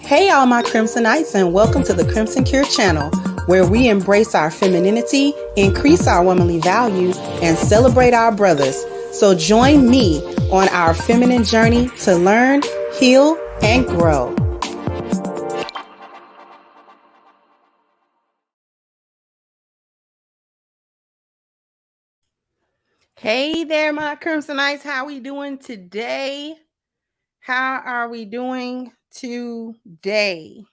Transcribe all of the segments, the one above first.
Hey, all my Crimsonites, and welcome to the Crimson Cure channel, where we embrace our femininity, increase our womanly values, and celebrate our brothers. So join me on our feminine journey to learn, heal, and grow. Hey there, my Crimsonites. How are we doing today? How are we doing today?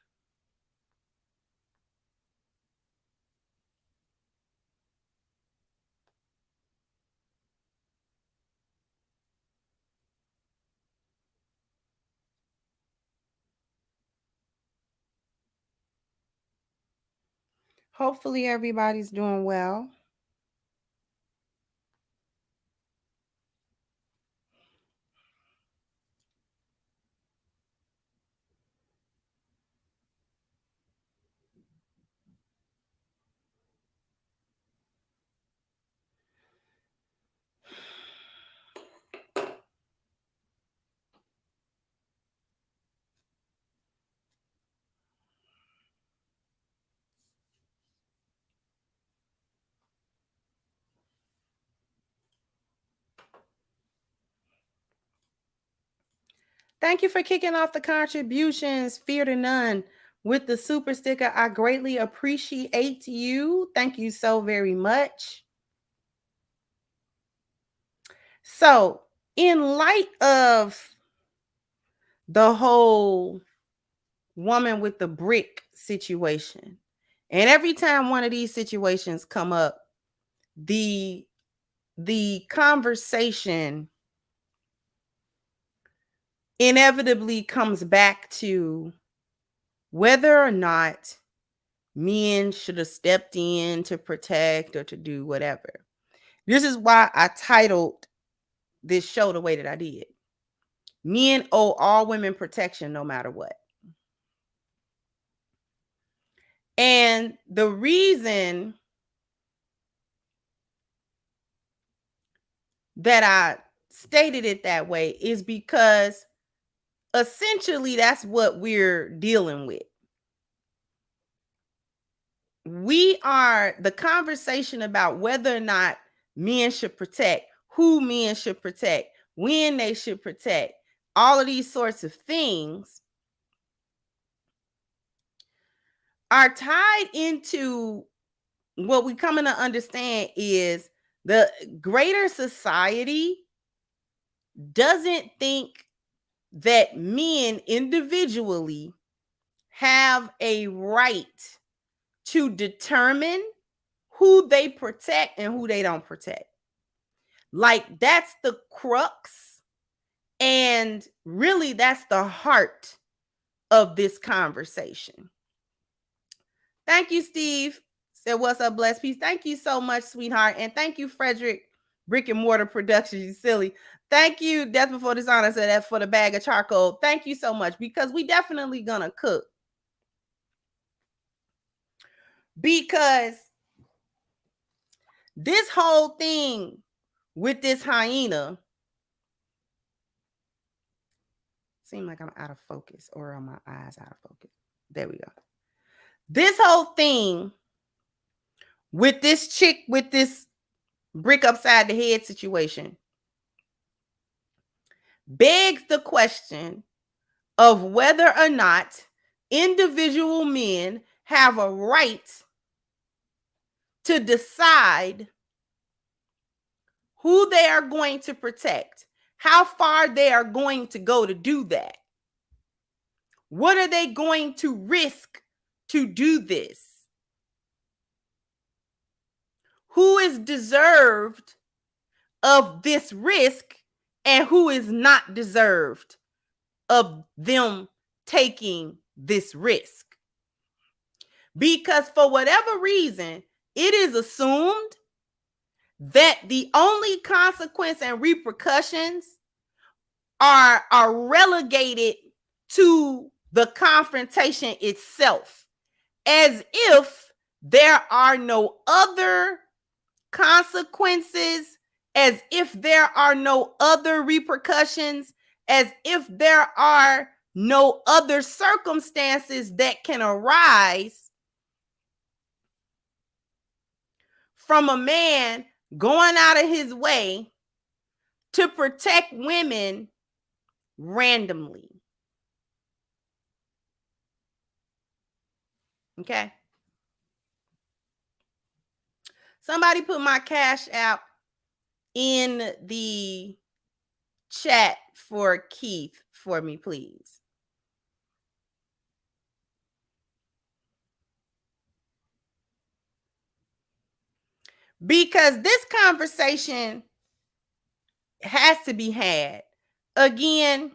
Hopefully everybody's doing well. Thank you for kicking off the contributions, Fear to None, with the super sticker. I greatly appreciate you. Thank you so very much. So, in light of the whole woman with the brick situation, and every time one of these situations come up, the conversation inevitably comes back to whether or not men should have stepped in to protect or to do whatever. This is why I titled this show the way that I did. Men owe all women protection no matter what. And the reason that I stated it that way is because essentially that's what we're dealing with. The conversation about whether or not men should protect, who men should protect, when they should protect, all of these sorts of things are tied into what we coming to understand is the greater society doesn't think that men individually have a right to determine who they protect and who they don't protect. Like, that's the crux, and really that's the heart of this conversation. Thank you, Steve. Said, what's up, blessed peace. Thank you so much, sweetheart. And thank you, Frederick, Brick and Mortar Productions. You silly. Thank you, Death Before Dishonor, said that for the bag of charcoal. Thank you so much, because we definitely gonna cook. Because this whole thing with this hyena, seem like I'm out of focus, or are my eyes out of focus? There we go. This whole thing with this chick with this brick upside the head situation begs the question of whether or not individual men have a right to decide who they are going to protect, how far they are going to go to do that. What are they going to risk to do this? Who is deserved of this risk and who is not deserved of them taking this risk? Because for whatever reason, it is assumed that the only consequence and repercussions are relegated to the confrontation itself, as if there are no other consequences, as if there are no other repercussions, as if there are no other circumstances that can arise from a man going out of his way to protect women randomly. Okay. Somebody put my Cash App in the chat for Keith for me, please. Because this conversation has to be had. Again,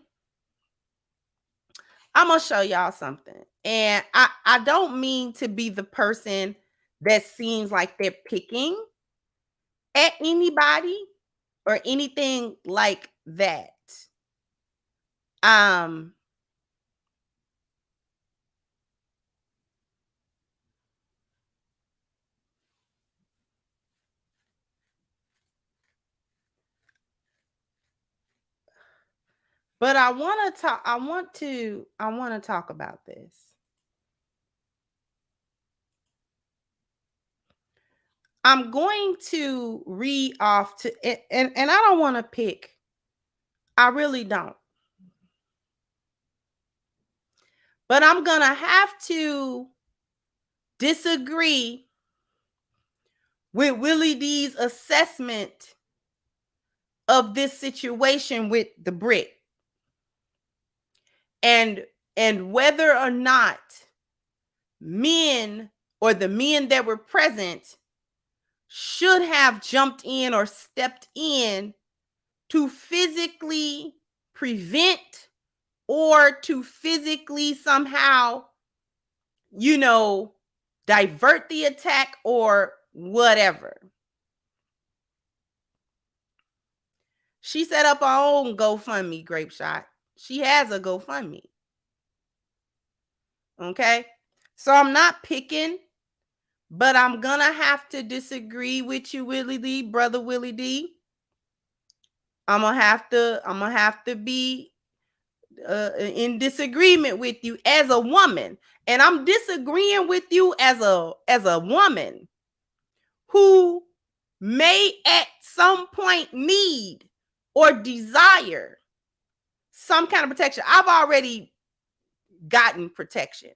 I'm going to show y'all something. And I don't mean to be the person that seems like they're picking at anybody or anything like that. But I want to talk about this. I'm going to read off to and I don't want to pick. I really don't. But I'm going to have to disagree with Willie D's assessment of this situation with the brick. And whether or not men or the men that were present should have jumped in or stepped in to physically prevent or to physically somehow, divert the attack or whatever. She set up her own GoFundMe, Grape Shot. She has a GoFundMe. Okay? So I'm not picking, but I'm going to have to disagree with you, Willie D, brother Willie D. I'm going to have to be in disagreement with you as a woman. And I'm disagreeing with you as a woman who may at some point need or desire some kind of protection. I've already gotten protection.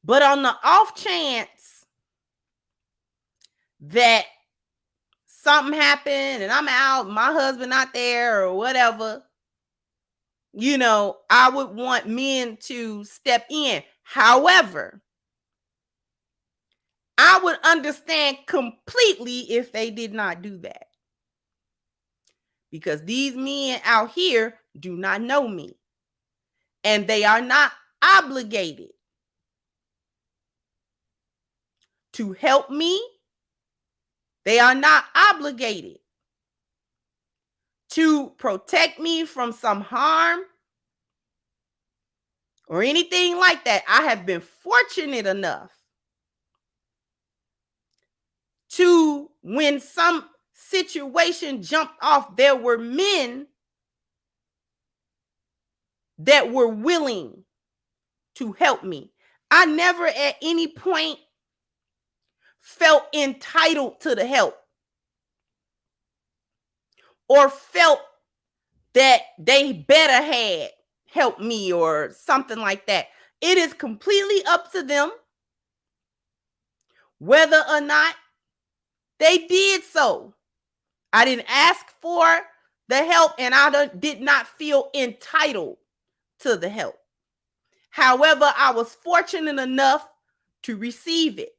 But on the off chance that something happened and I'm out, my husband not there or whatever, I would want men to step in. However, I would understand completely if they did not do that. Because these men out here do not know me. And they are not obligated to help me. They are not obligated to protect me from some harm or anything like that. I have been fortunate enough to, when some situation jumped off, there were men that were willing to help me. I never at any point felt entitled to the help or felt that they better had helped me or something like that. It is completely up to them whether or not they did so. I didn't ask for the help and I did not feel entitled to the help. However, I was fortunate enough to receive it.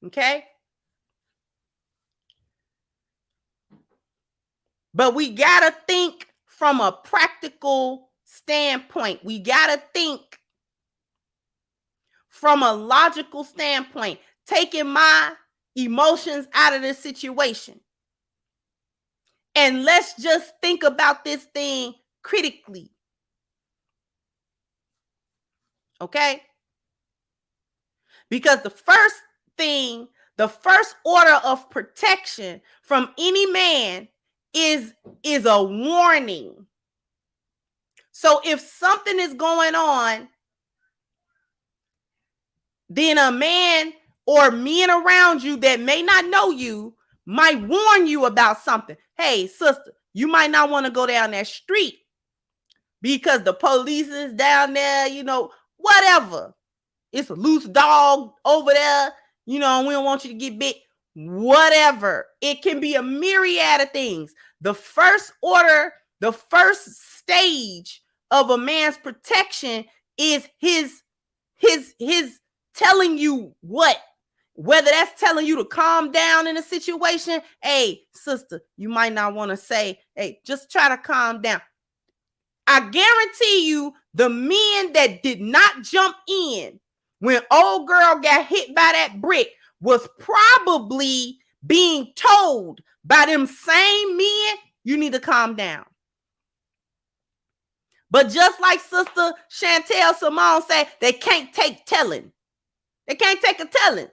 Okay? But we got to think from a practical standpoint. We got to think from a logical standpoint, taking my emotions out of the situation. And let's just think about this thing critically. Okay? Because the first thing, the first order of protection from any man is a warning. So if something is going on, then a man or men around you that may not know you might warn you about something. Hey, sister, you might not want to go down that street because the police is down there, whatever. It's a loose dog over there. We don't want you to get bit. Whatever. It can be a myriad of things. The first order, the first stage of a man's protection is his telling you what, whether that's telling you to calm down in a situation. Hey, sister, you might not want to say, hey, just try to calm down. I guarantee you the men that did not jump in when old girl got hit by that brick was probably being told by them same men, you need to calm down. But just like Sister Chantel Simone said, they can't take telling. They can't take a telling.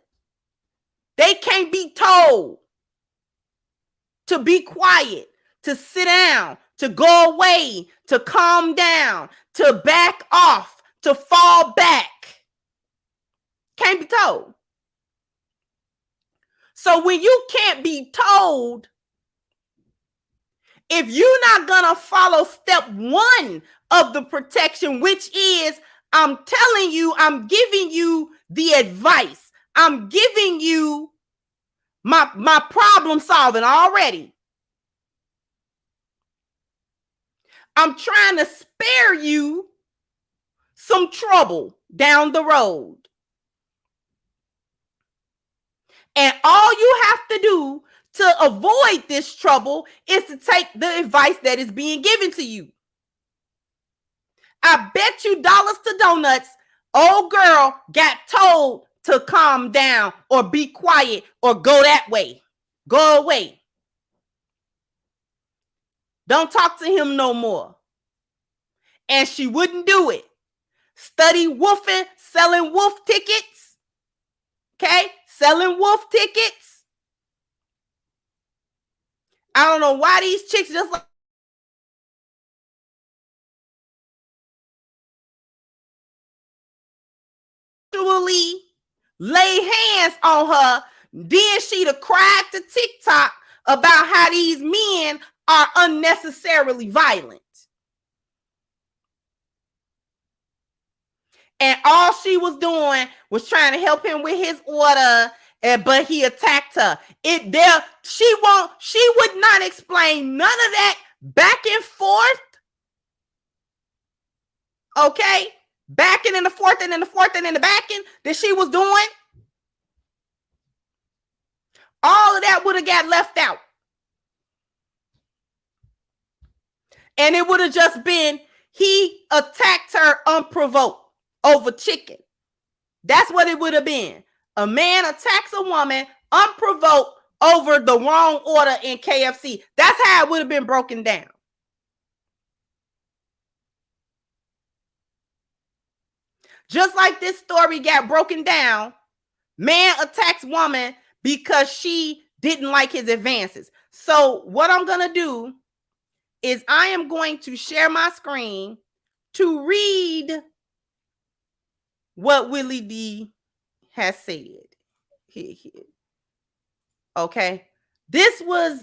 They can't be told to be quiet, to sit down, to go away, to calm down, to back off, to fall back. Can't be told. So when you can't be told, if you're not going to follow step one of the protection, which is, I'm telling you, I'm giving you the advice. I'm giving you my problem solving already. I'm trying to spare you some trouble down the road. And all you have to do to avoid this trouble is to take the advice that is being given to you. I bet you dollars to donuts, old girl got told to calm down or be quiet or go that way. Go away. Don't talk to him no more. And she wouldn't do it. Study woofing, selling wolf tickets. Okay? Selling wolf tickets. I don't know why these chicks just like lay hands on her. Then she'd have cried to TikTok about how these men are unnecessarily violent. And all she was doing was trying to help him with his order, but he attacked her. She would not explain none of that back and forth. Okay? Backing and the forth and then the forth and then the backing that she was doing. All of that would have got left out. And it would have just been, he attacked her unprovoked over chicken. That's what it would have been. A man attacks a woman unprovoked over the wrong order in KFC. That's how it would have been broken down. Just like this story got broken down, man attacks woman because she didn't like his advances. So what I'm going to do is I am going to share my screen to read what Willie D has said. Here. Okay. This was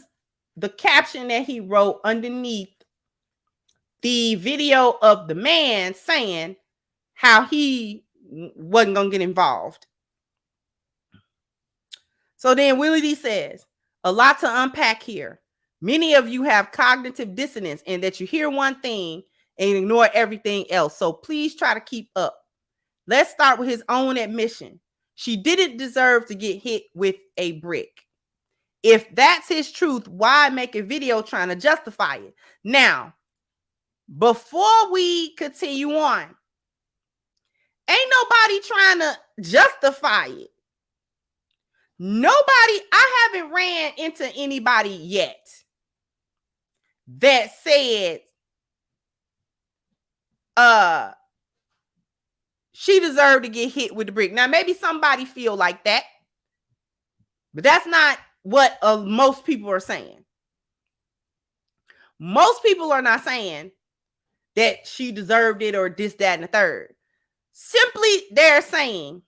the caption that he wrote underneath the video of the man saying how he wasn't going to get involved. So then Willie D says, a lot to unpack here. Many of you have cognitive dissonance in that you hear one thing and ignore everything else. So please try to keep up. Let's start with his own admission. She didn't deserve to get hit with a brick. If that's his truth, why make a video trying to justify it? Now, before we continue on, ain't nobody trying to justify it. I haven't ran into anybody yet that said, she deserved to get hit with the brick. Now, maybe somebody feel like that, but that's not what most people are saying. Most people are not saying that she deserved it or this, that, and the third. Simply, they're saying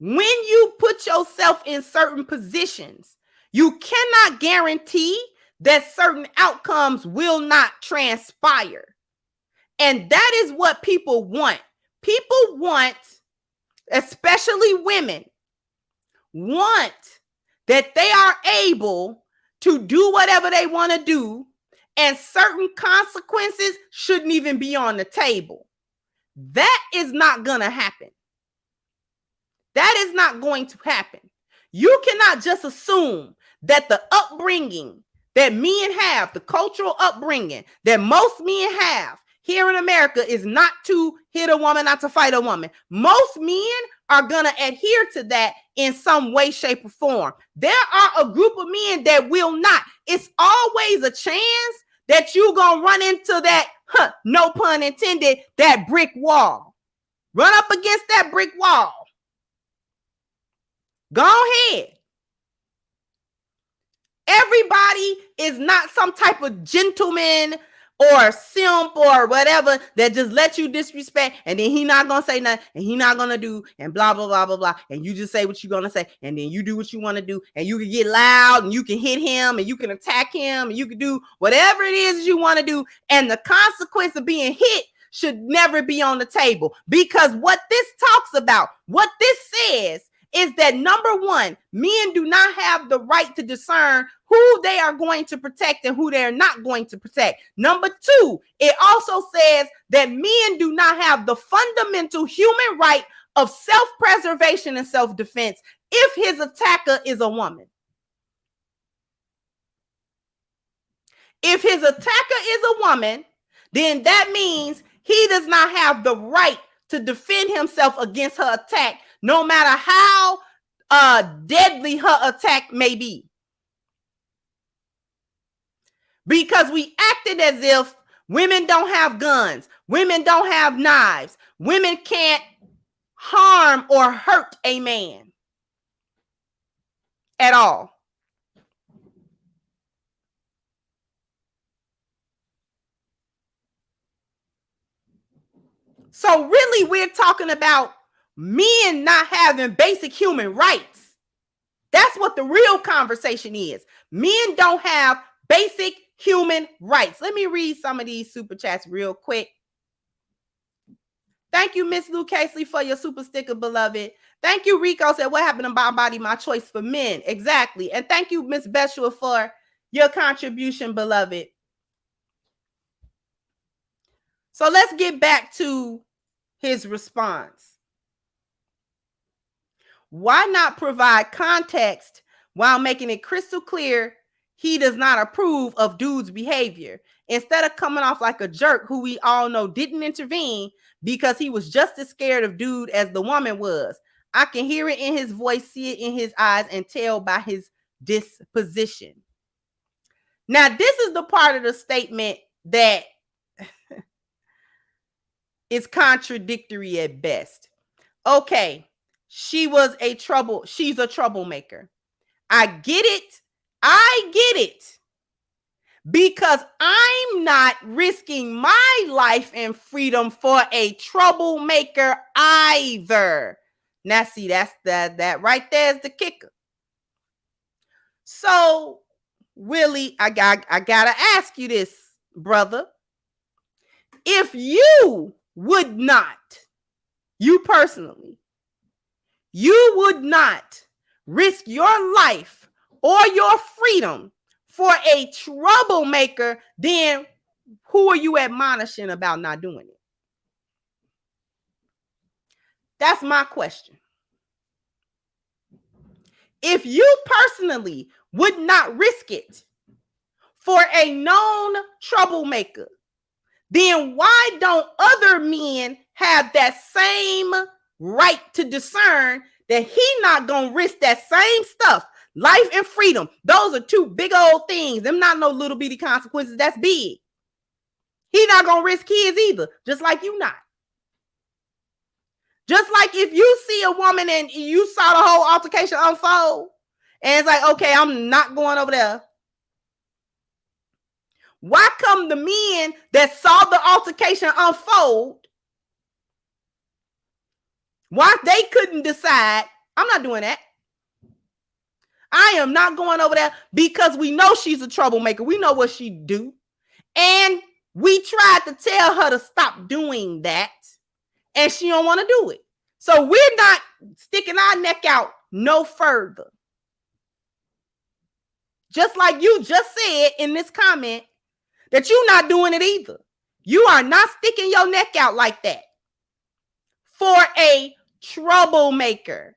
when you put yourself in certain positions, you cannot guarantee that certain outcomes will not transpire. And that is what people want. People want, especially women, want that they are able to do whatever they want to do, and certain consequences shouldn't even be on the table. That is not going to happen. That is not going to happen. You cannot just assume that the upbringing that men have, the cultural upbringing that most men have here in America, is not to hit a woman, not to fight a woman. Most men are going to adhere to that in some way, shape, or form. There are a group of men that will not. It's always a chance that you're going to run into that, no pun intended, that brick wall. Run up against that brick wall. Go ahead. Everybody is not some type of gentleman or simp or whatever that just let you disrespect, and then he not gonna say nothing, and he not gonna do, and blah blah blah blah blah, and you just say what you're gonna say, and then you do what you want to do, and you can get loud, and you can hit him, and you can attack him, and you can do whatever it is you want to do, and the consequence of being hit should never be on the table. Because what this talks about, what this says, is that number one, men do not have the right to discern who they are going to protect and who they're not going to protect. Number two, it also says that men do not have the fundamental human right of self-preservation and self-defense if his attacker is a woman. If his attacker is a woman, then that means he does not have the right to defend himself against her attack, no matter how deadly her attack may be. Because we acted as if women don't have guns, women don't have knives, women can't harm or hurt a man at all. So really, we're talking about men not having basic human rights. That's what the real conversation is. Men don't have basic human rights. Let me read some of these super chats real quick. Thank you, Miss Lou Casey, for your super sticker, beloved. Thank you, Rico, said, what happened to My Body, My Choice for Men? Exactly. And thank you, Miss Beshua, for your contribution, beloved. So let's get back to his response. Why not provide context while making it crystal clear he does not approve of dude's behavior, instead of coming off like a jerk who we all know didn't intervene because he was just as scared of dude as the woman was? I can hear it in his voice, see it in his eyes, and tell by his disposition. Now, this is the part of the statement that is contradictory at best. Okay, she's a troublemaker. I get it. Because I'm not risking my life and freedom for a troublemaker either. Now, see, that's that right there is the kicker. So, Willie, I gotta ask you this, brother. If you would not, you personally, you would not risk your life or your freedom for a troublemaker, then who are you admonishing about not doing it? That's my question. If you personally would not risk it for a known troublemaker, then why don't other men have that same right to discern that he not gonna risk that same stuff? Life and freedom, those are two big old things. Them not no little bitty consequences. That's big. He not gonna risk his either, just like you not. Just like if you see a woman and you saw the whole altercation unfold, and it's like, okay, I'm not going over there. Why come the men that saw the altercation unfold, why they couldn't decide, I'm not doing that. I am not going over there, because we know she's a troublemaker. We know what she do. And we tried to tell her to stop doing that, and she don't want to do it. So we're not sticking our neck out no further. Just like you just said in this comment that you're not doing it either. You are not sticking your neck out like that for a troublemaker.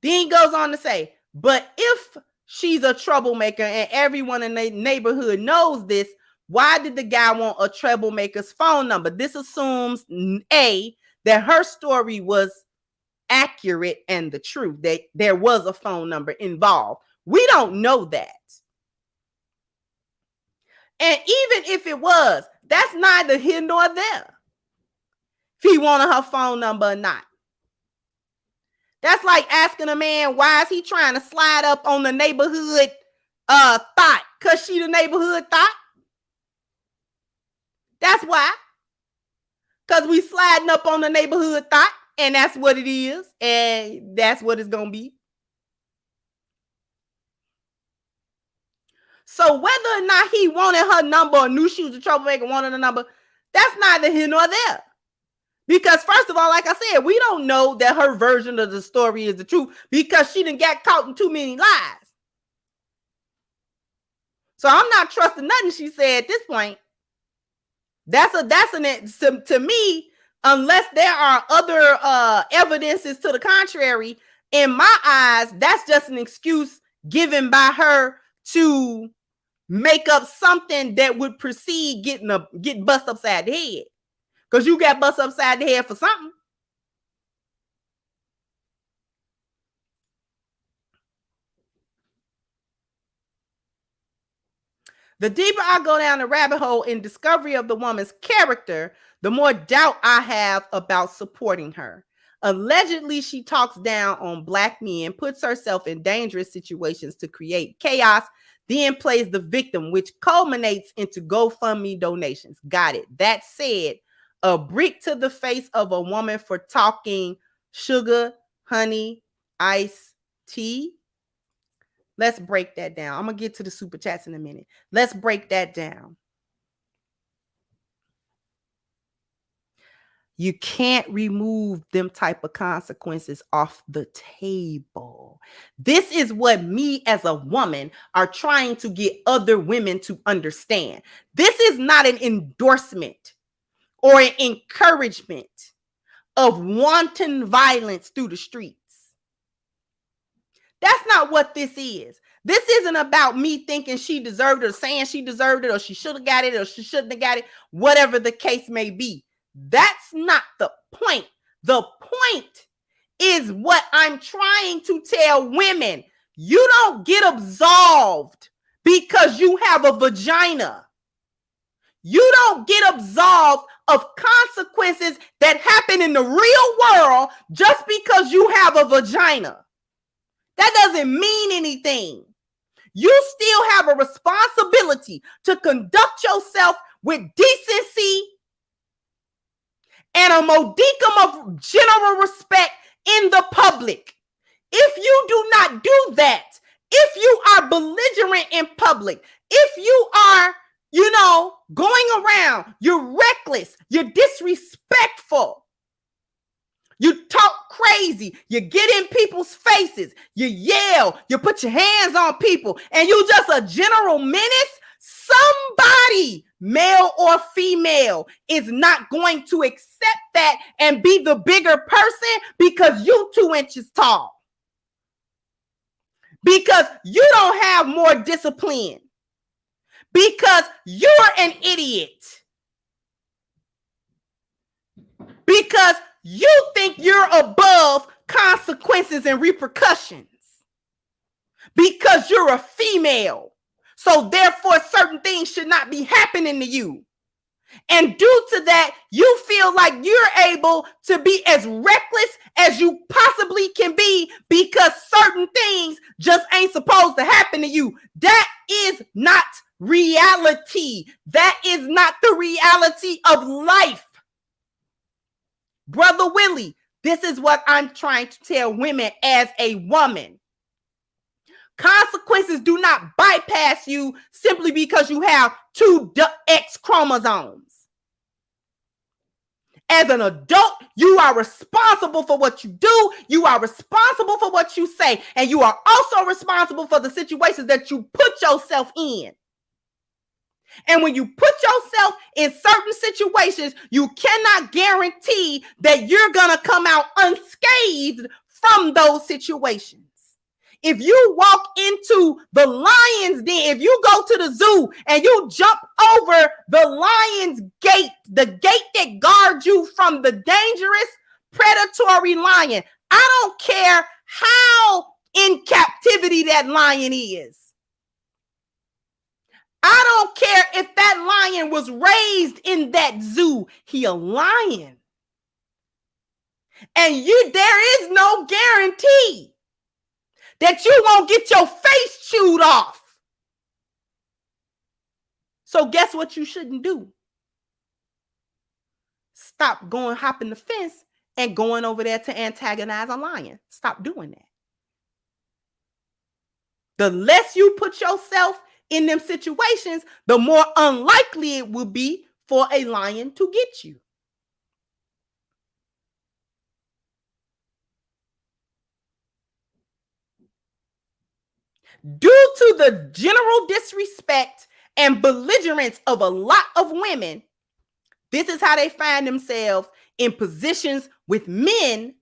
Then he goes on to say, but if she's a troublemaker and everyone in the neighborhood knows this, why did the guy want a troublemaker's phone number? This assumes, A, that her story was accurate and the truth, that there was a phone number involved. We don't know that. And even if it was, that's neither here nor there. If he wanted her phone number or not. That's like asking a man, why is he trying to slide up on the neighborhood thought? Because she the neighborhood thought? That's why. Because we sliding up on the neighborhood thought, and that's what it is, and that's what it's going to be. So whether or not he wanted her number or knew she was a troublemaker, wanted a number, that's neither here nor there. Because first of all, like I said, we don't know that her version of the story is the truth, because she done got caught in too many lies. So I'm not trusting nothing she said at this point. To me, unless there are other evidences to the contrary, in my eyes, that's just an excuse given by her to make up something that would precede getting bust upside the head. Because you got bust upside the head for something. The deeper I go down the rabbit hole in discovery of the woman's character, the more doubt I have about supporting her. Allegedly, she talks down on Black men, puts herself in dangerous situations to create chaos, then plays the victim, which culminates into GoFundMe donations. Got it. That said, a brick to the face of a woman for talking sugar, honey, ice, tea. Let's break that down. I'm going to get to the super chats in a minute. Let's break that down. You can't remove them type of consequences off the table. This is what me as a woman are trying to get other women to understand. This is not an endorsement or an encouragement of wanton violence through the streets. That's not what this is. This isn't about me thinking she deserved it or saying she deserved it or she should have got it or she shouldn't have got it, whatever the case may be. That's not the point. The point is what I'm trying to tell women. You don't get absolved because you have a vagina. You don't get absolved of consequences that happen in the real world just because you have a vagina. That doesn't mean anything. You still have a responsibility to conduct yourself with decency and a modicum of general respect in the public. If you do not do that, if you are belligerent in public, if you are, going around, you're reckless, you're disrespectful, you talk crazy, you get in people's faces, you yell, you put your hands on people, and you just a general menace, somebody, male or female, is not going to accept that and be the bigger person because you 2 inches tall. Because you don't have more discipline. Because you're an idiot. Because you think you're above consequences and repercussions. Because you're a female. So therefore, certain things should not be happening to you. And due to that, you feel like you're able to be as reckless as you possibly can be because certain things just ain't supposed to happen to you. That is not reality. That is not the reality of life. Brother Willie, this is what I'm trying to tell women as a woman. Consequences do not bypass you simply because you have two X chromosomes. As an adult, you are responsible for what you do. You are responsible for what you say. And you are also responsible for the situations that you put yourself in. And when you put yourself in certain situations, you cannot guarantee that you're going to come out unscathed from those situations. If you walk into the lion's den, if you go to the zoo and you jump over the lion's gate, the gate that guards you from the dangerous predatory lion, I don't care how in captivity that lion is. I don't care if that lion was raised in that zoo. He a lion. And there is no guarantee that you won't get your face chewed off. So guess what you shouldn't do? Stop going hopping the fence and going over there to antagonize a lion. Stop doing that. The less you put yourself in them situations, the more unlikely it will be for a lion to get you. Due to the general disrespect and belligerence of a lot of women, this is how they find themselves in positions with men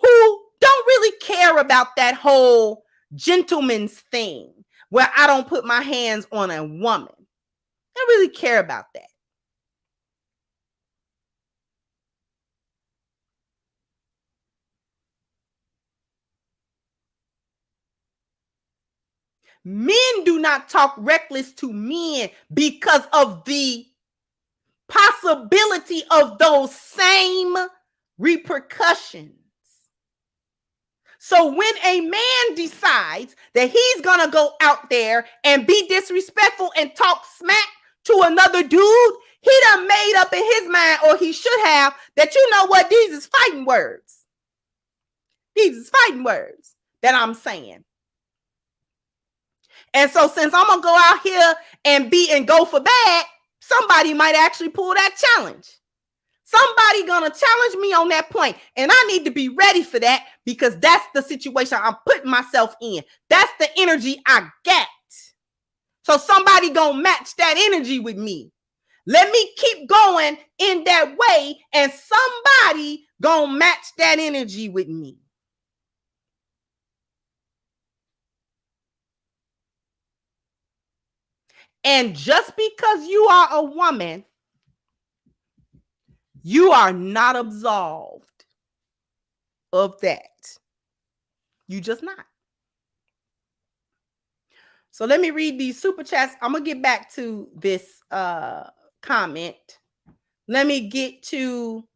who don't really care about that whole gentleman's thing, where I don't put my hands on a woman. They don't really care about that. Men do not talk reckless to men because of the possibility of those same repercussions. So when a man decides that he's going to go out there and be disrespectful and talk smack to another dude, he done made up in his mind, or he should have, that you know what, these is fighting words. These is fighting words that I'm saying. And so since I'm going to go out here and go for bad, somebody might actually pull that challenge. Somebody going to challenge me on that point. And I need to be ready for that, because that's the situation I'm putting myself in. That's the energy I get. So somebody going to match that energy with me. Let me keep going in that way, and somebody going to match that energy with me. And just because you are a woman, you are not absolved of that. You just not. So let me read these super chats. I'm going to get back to this comment. Let me get to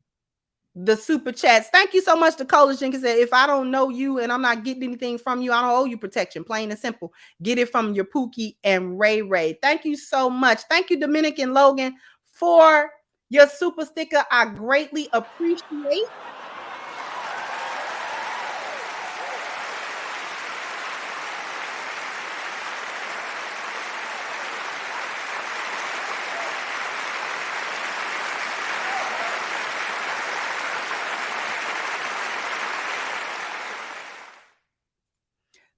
the super chats. Thank you so much to Coalition. Said, if I don't know you and I'm not getting anything from you, I don't owe you protection. Plain and simple. Get it from your Pookie and Ray Ray. Thank you so much. Thank you, Dominican Logan, for your super sticker. I greatly appreciate.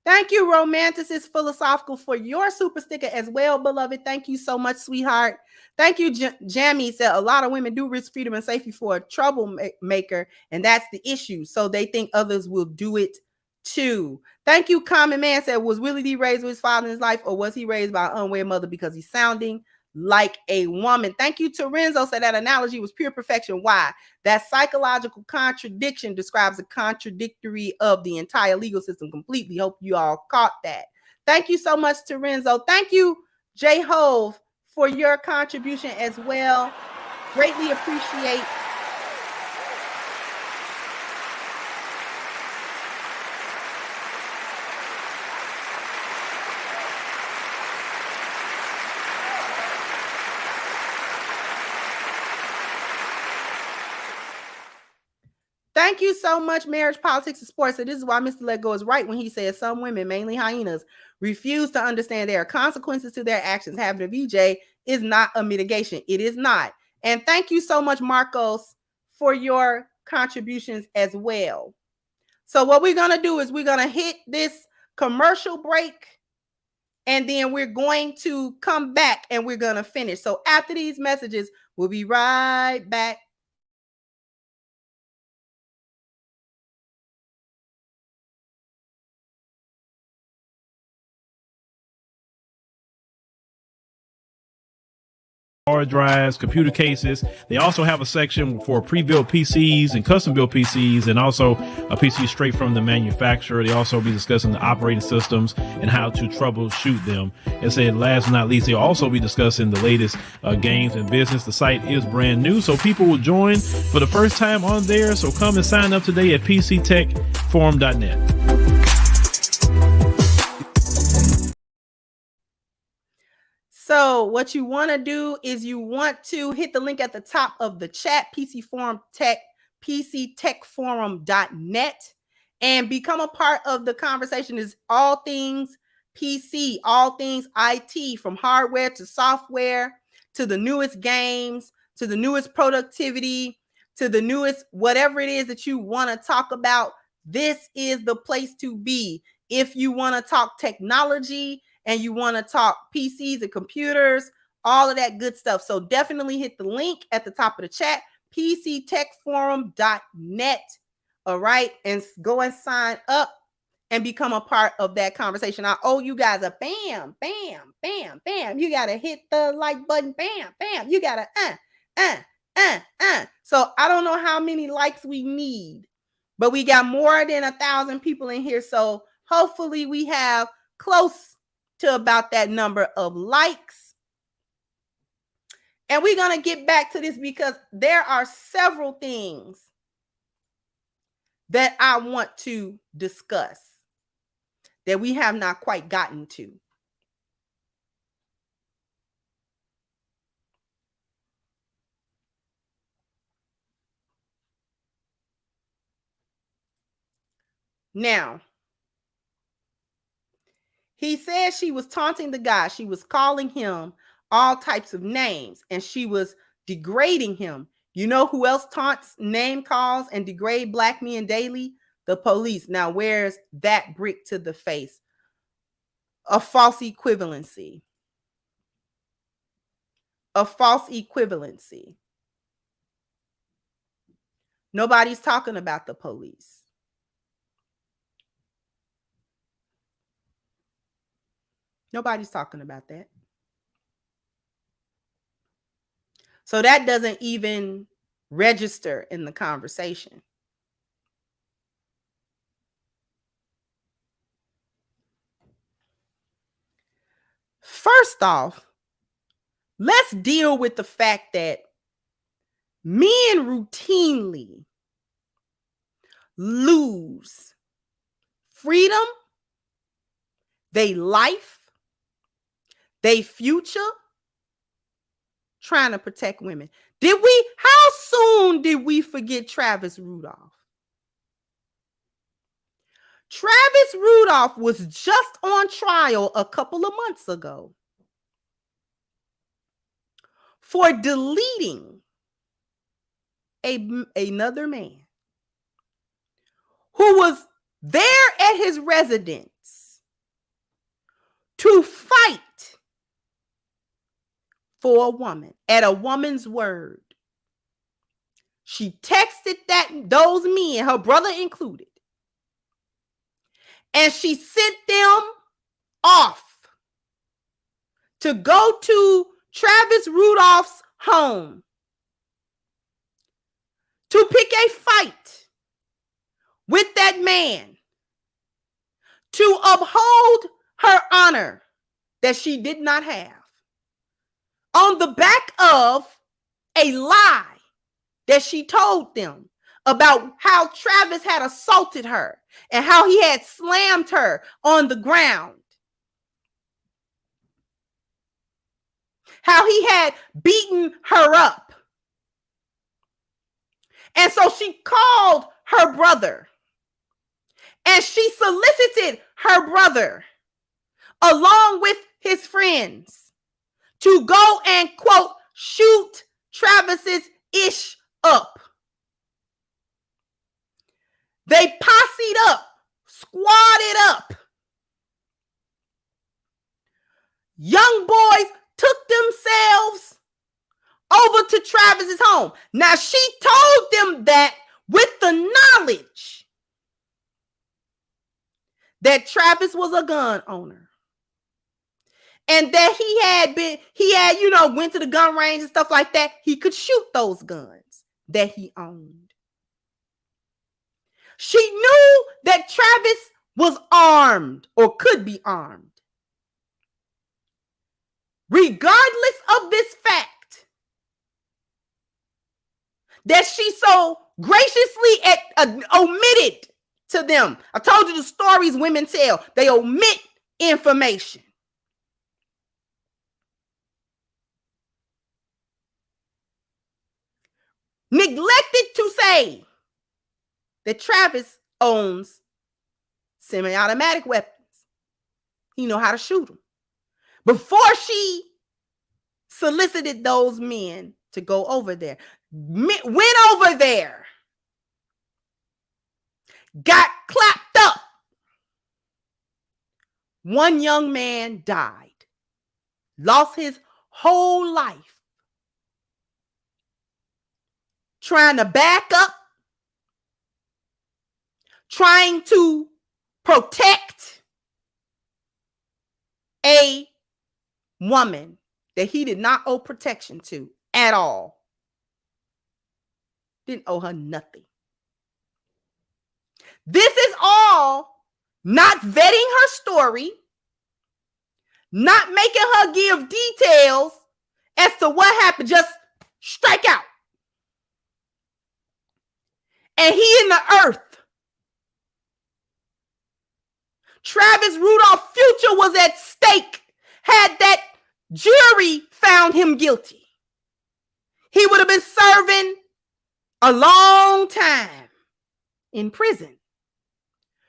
Thank you, Romanticist Philosophical, for your super sticker as well, beloved. Thank you so much, sweetheart. Thank you, Jamie. Said a lot of women do risk freedom and safety for a troublemaker, and that's the issue. So they think others will do it too. Thank you, Common Man. Said, was Willie D raised with his father in his life, or was he raised by an unwed mother because he's sounding like a woman? Thank you, Terenzo. Said that analogy was pure perfection. Why? That psychological contradiction describes a contradictory of the entire legal system completely. Hope you all caught that. Thank you so much, Terenzo. Thank you, J Hove, for your contribution as well. Greatly appreciate. Thank you so much, Marriage, Politics, and Sports. So this is why Mr. Let Go is right when he says some women, mainly hyenas, refuse to understand there are consequences to their actions. Having a VJ is not a mitigation. It is not. And thank you so much, Marcos, for your contributions as well. So what we're going to do is we're going to hit this commercial break, and then we're going to come back and we're going to finish. So after these messages, we'll be right back. Hard drives, computer cases. They also have a section for pre-built PCs and custom-built PCs, and also a PC straight from the manufacturer. They also be discussing the operating systems and how to troubleshoot them. And said, last but not least, they'll also be discussing the latest games and business. The site is brand new, so people will join for the first time on there. So come and sign up today at pctechforum.net. So what you want to do is you want to hit the link at the top of the chat, pctechforum.net, and become a part of the conversation. Is all things PC, all things IT, from hardware to software, to the newest games, to the newest productivity, to the newest whatever it is that you want to talk about. This is the place to be. If you want to talk technology and you want to talk PCs and computers, all of that good stuff. So definitely hit the link at the top of the chat, pctechforum.net. All right. And go and sign up and become a part of that conversation. I owe you guys a bam, bam, bam, bam. You got to hit the like button. Bam, bam. You got to, So I don't know how many likes we need, but we got more than 1,000 people in here. So hopefully we have close to about that number of likes. And we're going to get back to this because there are several things that I want to discuss that we have not quite gotten to. Now, he said she was taunting the guy. She was calling him all types of names, and she was degrading him. You know who else taunts, name calls, and degrade black men daily? The police. Now, where's that brick to the face? A false equivalency. A false equivalency. Nobody's talking about the police. Nobody's talking about that. So that doesn't even register in the conversation. First off, let's deal with the fact that men routinely lose freedom, their life, their future, trying to protect women. How soon did we forget Travis Rudolph? Travis Rudolph was just on trial a couple of months ago for deleting another man who was there at his residence to fight for a woman, at a woman's word. She texted those men, her brother included, and she sent them off to go to Travis Rudolph's home to pick a fight with that man to uphold her honor that she did not have. on the back of a lie that she told them about how Travis had assaulted her and how he had slammed her on the ground, how he had beaten her up. And so she called her brother and she solicited her brother along with his friends to go and, quote, shoot Travis's ish up. They posseed up, squatted up. Young boys took themselves over to Travis's home. Now, she told them that with the knowledge that Travis was a gun owner. And that he had, went to the gun range and stuff like that. He could shoot those guns that he owned. She knew that Travis was armed or could be armed. Regardless of this fact, that she so graciously omitted to them. I told you the stories women tell. They omit information. Neglected to say that Travis owns semi-automatic weapons. He know how to shoot them. Before she solicited those men to go over there, went over there, got clapped up. One young man died, lost his whole life trying to back up, trying to protect a woman that he did not owe protection to at all. Didn't owe her nothing. This is all not vetting her story, not making her give details as to what happened, just strike out. And he in the earth. Travis Rudolph's future was at stake had that jury found him guilty. He would have been serving a long time in prison.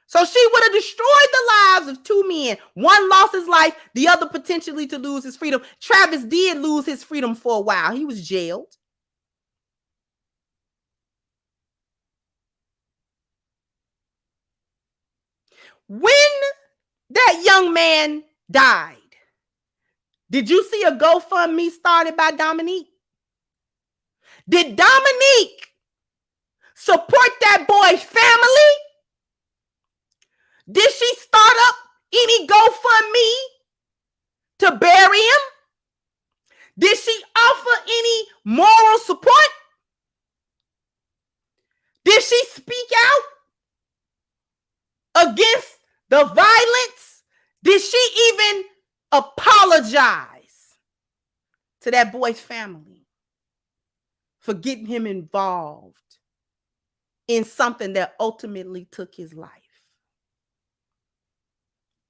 So she would have destroyed the lives of two men. One lost his life, the other potentially to lose his freedom. Travis did lose his freedom for a while. He was jailed. When that young man died, did you see a GoFundMe started by Dominique? Did Dominique support that boy's family? Did she start up any GoFundMe to bury him? Did she offer any moral support? Did she speak out against the violence? Did she even apologize to that boy's family for getting him involved in something that ultimately took his life?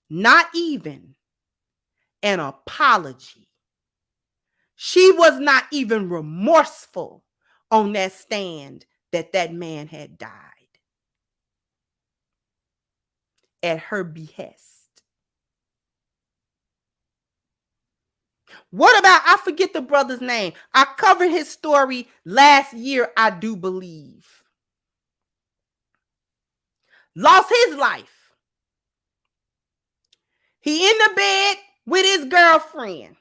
Not even an apology. She was not even remorseful on that stand that man had died at her behest. What about, I forget the brother's name. I covered his story last year, I do believe. Lost his life. He in the bed with his girlfriend.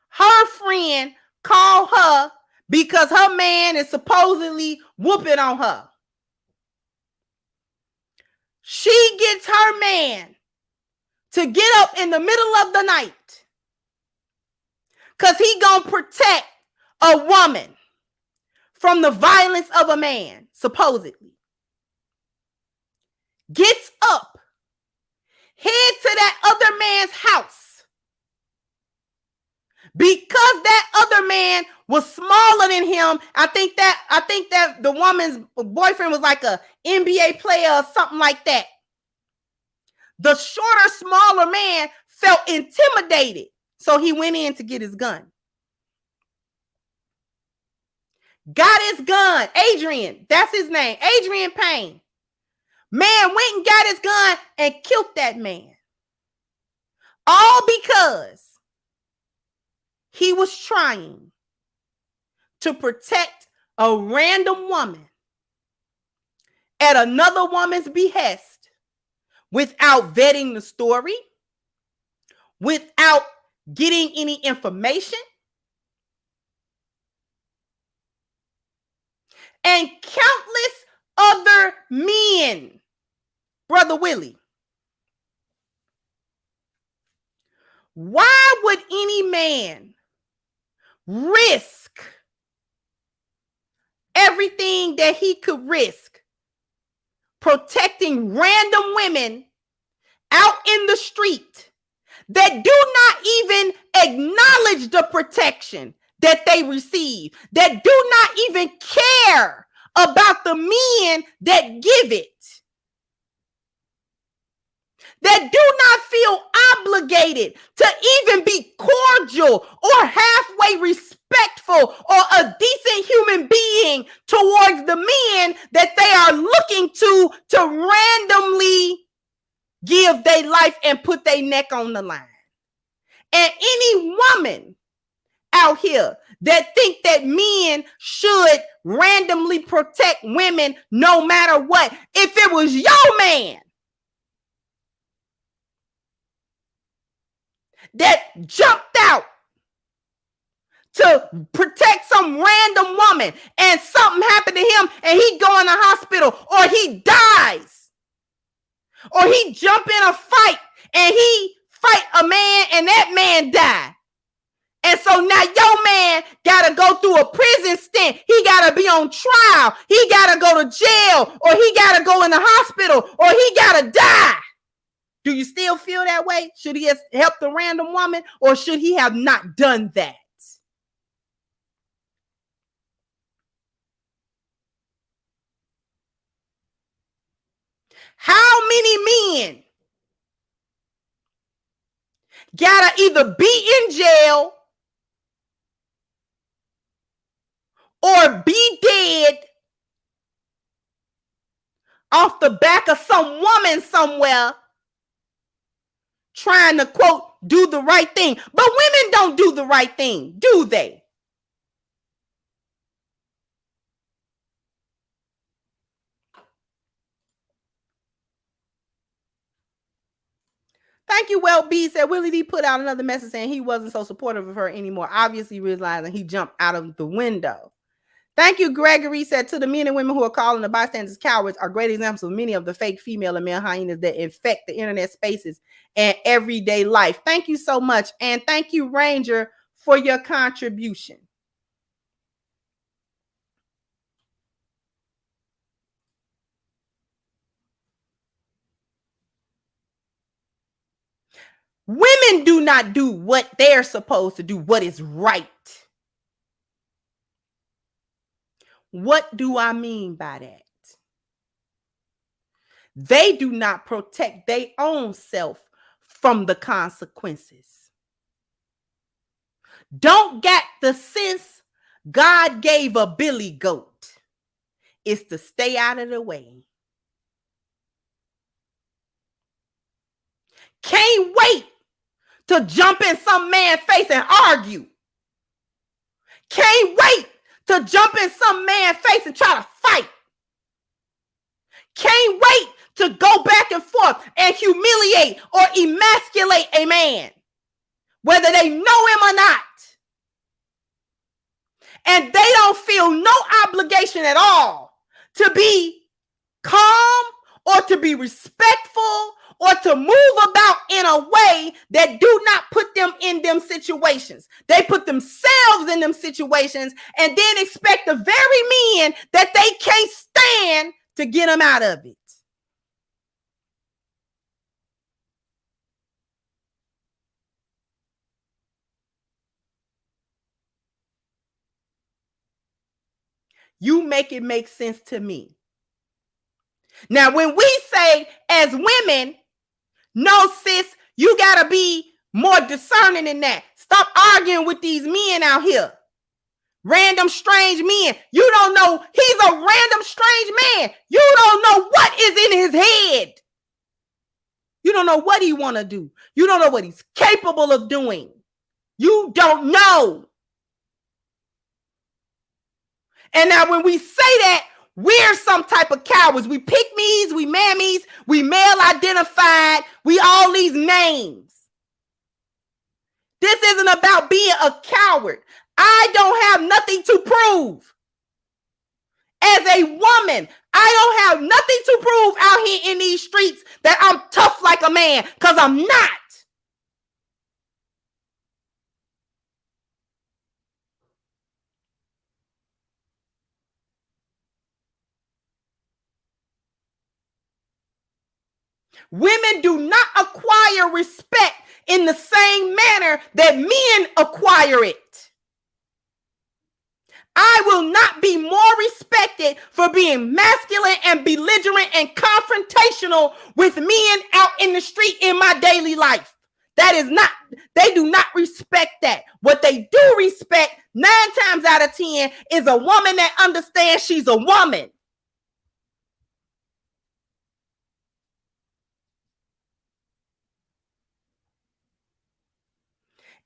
Her friend called her because her man is supposedly whooping on her. She gets her man to get up in the middle of the night because he gonna protect a woman from the violence of a man, supposedly. Gets up, head to that other man's house, because that other man was smaller than him. I think that the woman's boyfriend was like a NBA player or something like that. The shorter, smaller man felt intimidated, so he went in to get his gun. Got his gun. Adrian, that's his name. Adrian Payne. Man went and got his gun and killed that man. All because he was trying to protect a random woman at another woman's behest without vetting the story, without getting any information. And countless other men, Brother Willie. Why would any man risk everything that he could risk protecting random women out in the street that do not even acknowledge the protection that they receive, that do not even care about the men that give it, that do not feel obligated to even be cordial or halfway respectful or a decent human being towards the men that they are looking to randomly give their life and put their neck on the line. And any woman out here that think that men should randomly protect women no matter what, if it was your man that jumped out to protect some random woman and something happened to him and he go in the hospital or he dies or he jump in a fight and he fight a man and that man die. And so now your man got to go through a prison stint. He got to be on trial. He got to go to jail or he got to go in the hospital or he got to die. Do you still feel that way? Should he have helped the random woman or should he have not done that? How many men gotta either be in jail or be dead off the back of some woman somewhere trying to, quote, do the right thing? But women don't do the right thing, do they? Thank you, Well B said Willie D put out another message saying he wasn't so supportive of her anymore, obviously realizing he jumped out of the window. Thank you, Gregory said, to the men and women who are calling the bystanders cowards are great examples of many of the fake female and male hyenas that infect the internet spaces and everyday life. Thank you so much. And thank you, Ranger, for your contribution. Women do not do what they're supposed to do, what is right. What do I mean by that? They do not protect their own self from the consequences. Don't get the sense God gave a billy goat. It's to stay out of the way. Can't wait to jump in some man's face and argue. Can't wait to jump in some man's face and try to fight. Can't wait to go back and forth and humiliate or emasculate a man, whether they know him or not. And they don't feel no obligation at all to be calm or to be respectful or to move about in a way that do not put them in them situations. They put themselves in them situations and then expect the very men that they can't stand to get them out of it. You make it make sense to me. Now, when we say as women, no, sis, you got to be more discerning than that. Stop arguing with these men out here. Random strange men. You don't know. He's a random strange man. You don't know what is in his head. You don't know what he want to do. You don't know what he's capable of doing. You don't know. And now when we say that, we're some type of cowards. We pick-me's, we mammies, we male identified, we all these names. This isn't about being a coward. I don't have nothing to prove. As a woman, I don't have nothing to prove out here in these streets that I'm tough like a man, because I'm not. Women do not acquire respect in the same manner that men acquire it. I will not be more respected for being masculine and belligerent and confrontational with men out in the street in my daily life. That is not, they do not respect that. What they do respect 9 times out of 10 is a woman that understands she's a woman.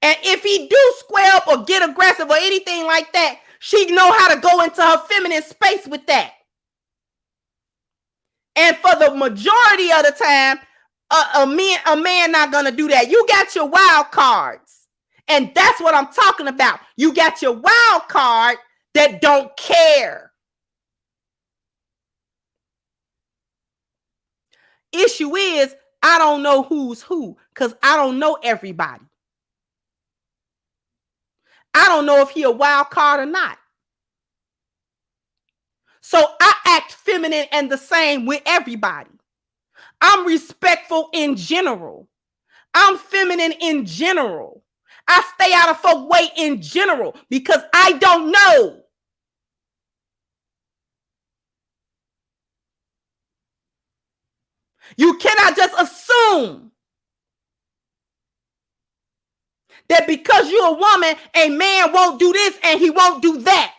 And if he do square up or get aggressive or anything like that, she know how to go into her feminine space with that. And for the majority of the time, a man not gonna do that. You got your wild cards, and that's what I'm talking about. You got your wild card that don't care. Issue is, I don't know who's who because I don't know everybody. I don't know if he a wild card or not. So I act feminine and the same with everybody. I'm respectful in general. I'm feminine in general. I stay out of folk way in general because I don't know. You cannot just assume that because you're a woman, a man won't do this and he won't do that.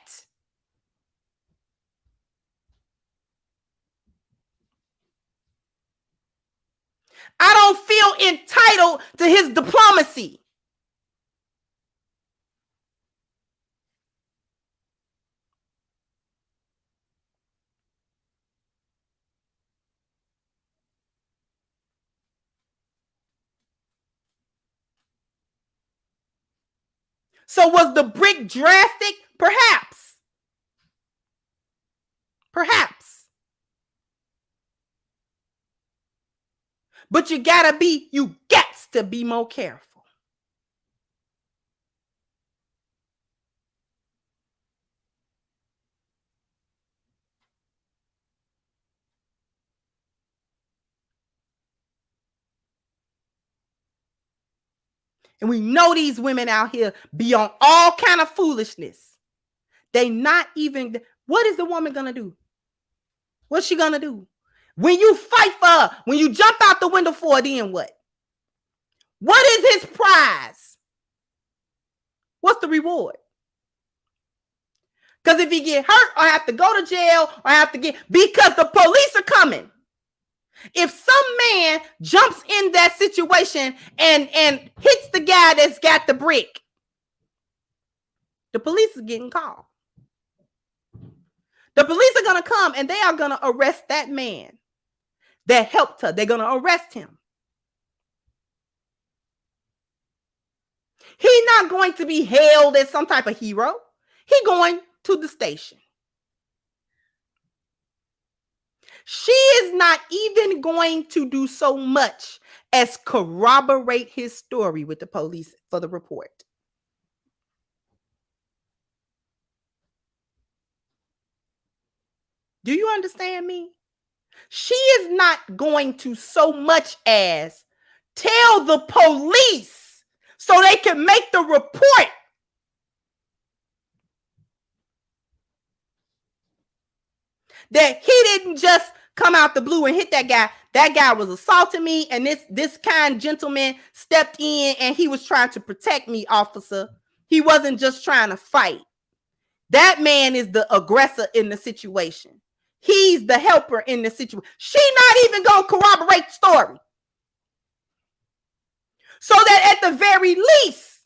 I don't feel entitled to his diplomacy. So was the brick drastic? Perhaps. Perhaps. But you got to be more careful. And we know these women out here be on all kind of foolishness. They not even, what is the woman going to do? What's she going to do? When you fight for her, when you jump out the window for her, then what? What is his prize? What's the reward? Because if he get hurt or have to go to jail or have to because the police are coming. If some man jumps in that situation and hits the guy that's got the brick, the police is getting called. The police are going to come and they are going to arrest that man that helped her. They're going to arrest him. He's not going to be hailed as some type of hero. He's going to the station. She is not even going to do so much as corroborate his story with the police for the report. Do you understand me? She is not going to so much as tell the police so they can make the report. that he didn't just come out the blue and hit that guy. That guy was assaulting me, and this kind gentleman stepped in and he was trying to protect me, officer. He wasn't just trying to fight. That man is the aggressor in the situation. He's the helper in the situation. She not even gonna corroborate the story. So that at the very least,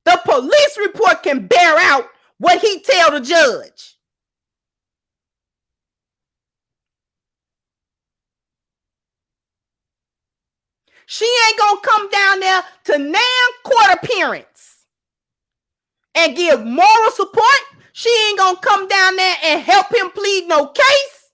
the police report can bear out what he tell the judge. She ain't gonna come down there to court appearance and give moral support. She ain't gonna come down there and help him plead no case.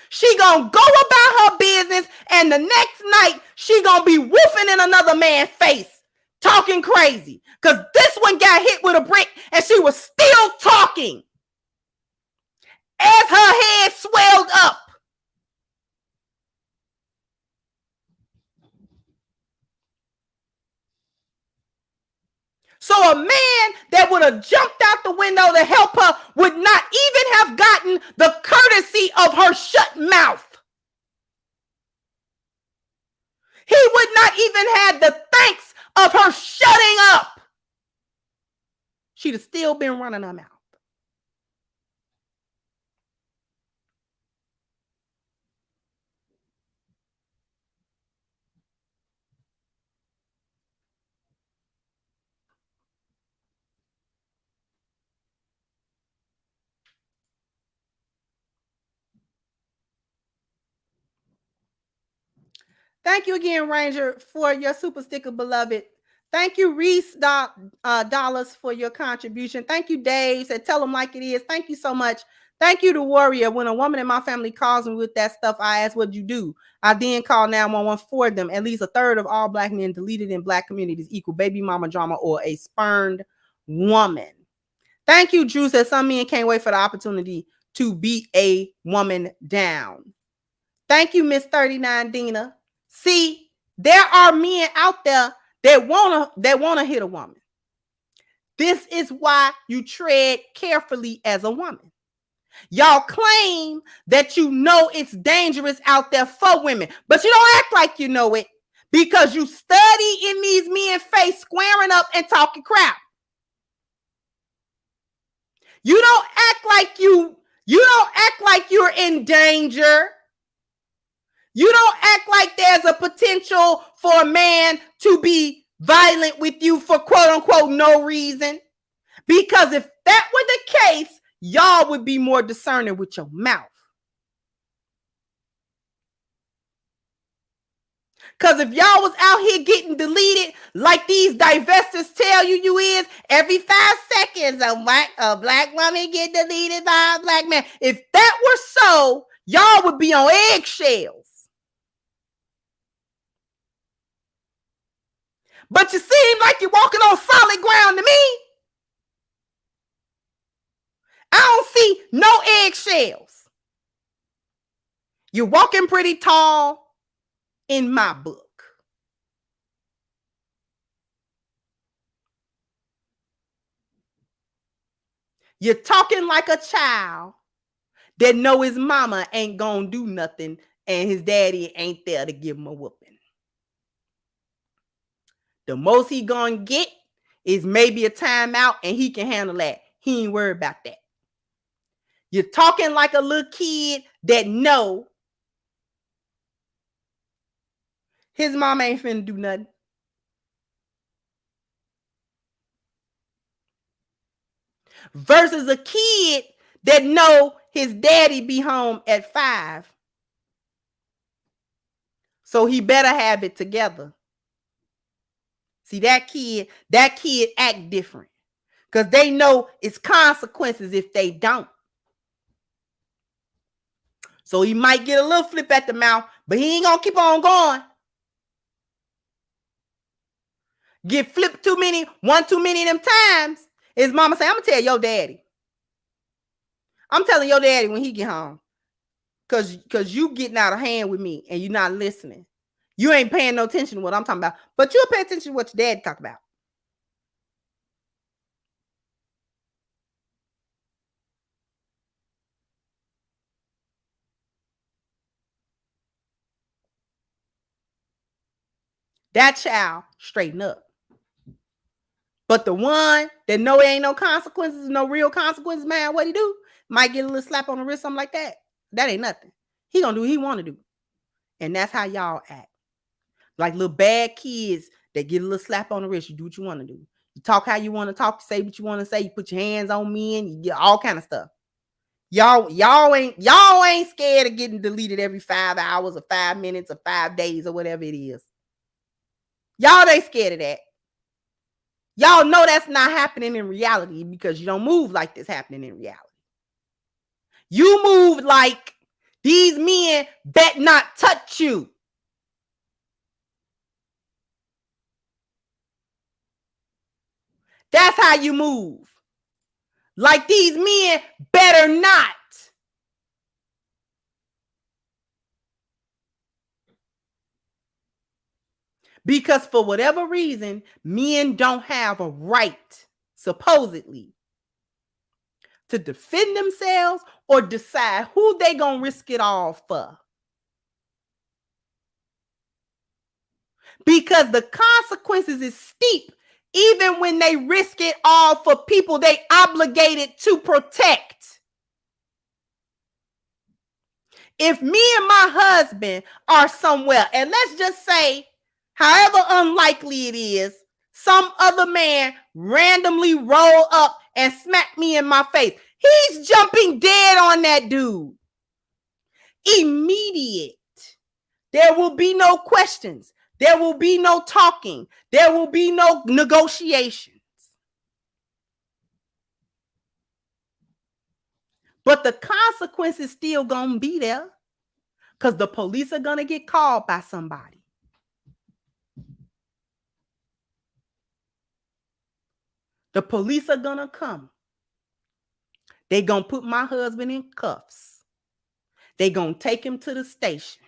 She gonna go about her business, and the next night she gonna be woofing in another man's face, talking crazy. Because this one got hit with a brick and she was still talking as her head swelled up. So a man that would have jumped out the window to help her would not even have gotten the courtesy of her shut mouth. He would not even have the thanks of her shutting up. She'd have still been running her mouth. Thank you again, Ranger, for your super sticker, beloved. Thank you, Reese Dollars, for your contribution. Thank you, Dave. Said, tell them like it is. Thank you so much. Thank you to Warrior. When a woman in my family calls me with that stuff, I ask, what'd you do? I then call 911 for them. At least a third of all Black men deleted in Black communities equal baby mama drama or a spurned woman. Thank you, Drew. Said, some men can't wait for the opportunity to beat a woman down. Thank you, Miss 39 Dina. See, there are men out there that wanna hit a woman. This is why you tread carefully as a woman. Y'all claim that you know it's dangerous out there for women, but you don't act like you know it because you study in these men's face squaring up and talking crap. You don't act like you're in danger. You don't act like there's a potential for a man to be violent with you for quote unquote no reason. Because if that were the case, y'all would be more discerning with your mouth. Because if y'all was out here getting deleted like these divestors tell you is, every 5 seconds a black woman get deleted by a Black man. If that were so, y'all would be on eggshells. But you seem like you're walking on solid ground to me. I don't see no eggshells. You're walking pretty tall in my book. You're talking like a child that know his mama ain't gonna do nothing and his daddy ain't there to give him a whooping. The most he gonna get is maybe a timeout, and he can handle that. He ain't worried about that. You're talking like a little kid that know his mom ain't finna do nothing. Versus a kid that know his daddy be home at 5. So he better have it together. See, that kid act different because they know it's consequences if they don't. So he might get a little flip at the mouth, but he ain't gonna keep on going. Get flipped too many of them times. His mama say, I'm gonna tell your daddy. I'm telling your daddy when he get home. Cause you getting out of hand with me and you not listening. You ain't paying no attention to what I'm talking about, but you'll pay attention to what your dad talk about. that child straighten up. But the one that know there ain't no consequences, no real consequences, man, what he do? Might get a little slap on the wrist, something like that. That ain't nothing. He gonna do what he want to do. And that's how y'all act. Like little bad kids that get a little slap on the wrist. You do what you want to do. You talk how you want to talk, say what you want to say, you put your hands on men, you get all kind of stuff. Y'all ain't scared of getting deleted every 5 hours or 5 minutes or 5 days or whatever it is. Y'all ain't scared of that. Y'all know that's not happening in reality because you don't move like this happening in reality. You move like these men bet not touch you. That's how you move. Like these men better not. Because for whatever reason, men don't have a right, supposedly, to defend themselves or decide who they gonna risk it all for. Because the consequences is steep, even when they risk it all for people they obligated to protect. If me and my husband are somewhere, and let's just say, however unlikely it is, some other man randomly roll up and smack me in my face, he's jumping dead on that dude. Immediate. There will be no questions. There will be no talking. There will be no negotiations. But the consequences still gonna be there because the police are gonna get called by somebody. The police are gonna come. They gonna put my husband in cuffs. They gonna take him to the station.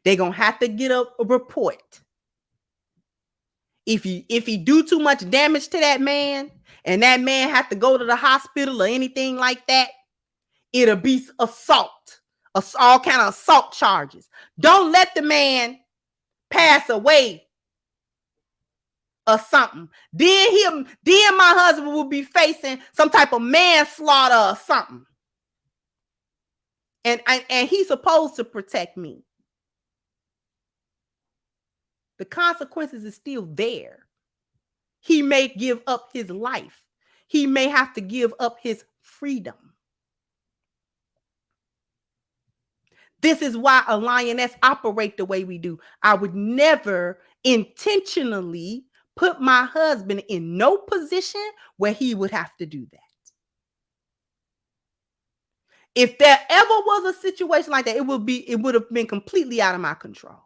They gonna have to get a report. If he do too much damage to that man, and that man have to go to the hospital or anything like that, it'll be assault, all kind of assault charges. Don't let the man pass away or something. Then my husband will be facing some type of manslaughter or something. And he's supposed to protect me. The consequences is still there. He may give up his life. He may have to give up his freedom. This is why a lioness operate the way we do. I would never intentionally put my husband in no position where he would have to do that. If there ever was a situation like that, it would have been completely out of my control.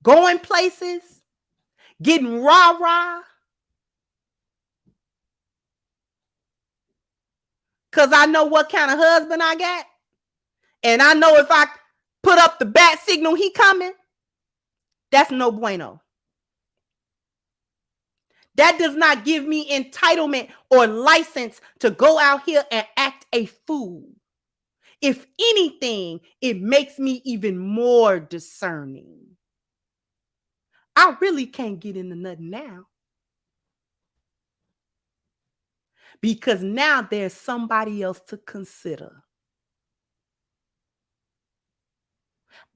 Going places, getting rah-rah, because I know what kind of husband I got. And I know if I put up the bat signal, he coming. That's no bueno. That does not give me entitlement or license to go out here and act a fool. If anything, it makes me even more discerning. I really can't get into nothing now. Because now there's somebody else to consider.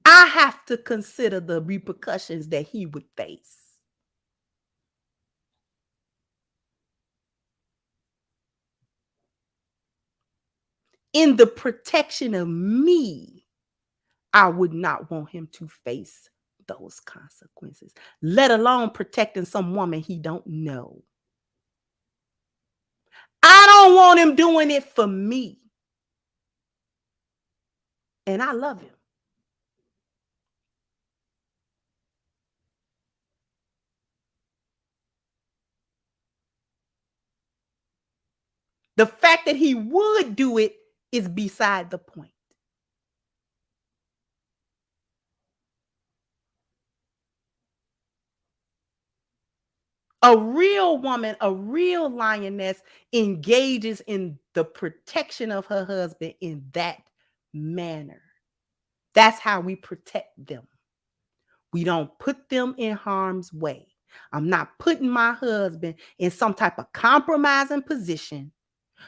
I have to consider the repercussions that he would face. In the protection of me, I would not want him to face those consequences, let alone protecting some woman he don't know. I don't want him doing it for me. And I love him. The fact that he would do it is beside the point. A real woman, a real lioness engages in the protection of her husband in that manner. That's how we protect them. We don't put them in harm's way. I'm not putting my husband in some type of compromising position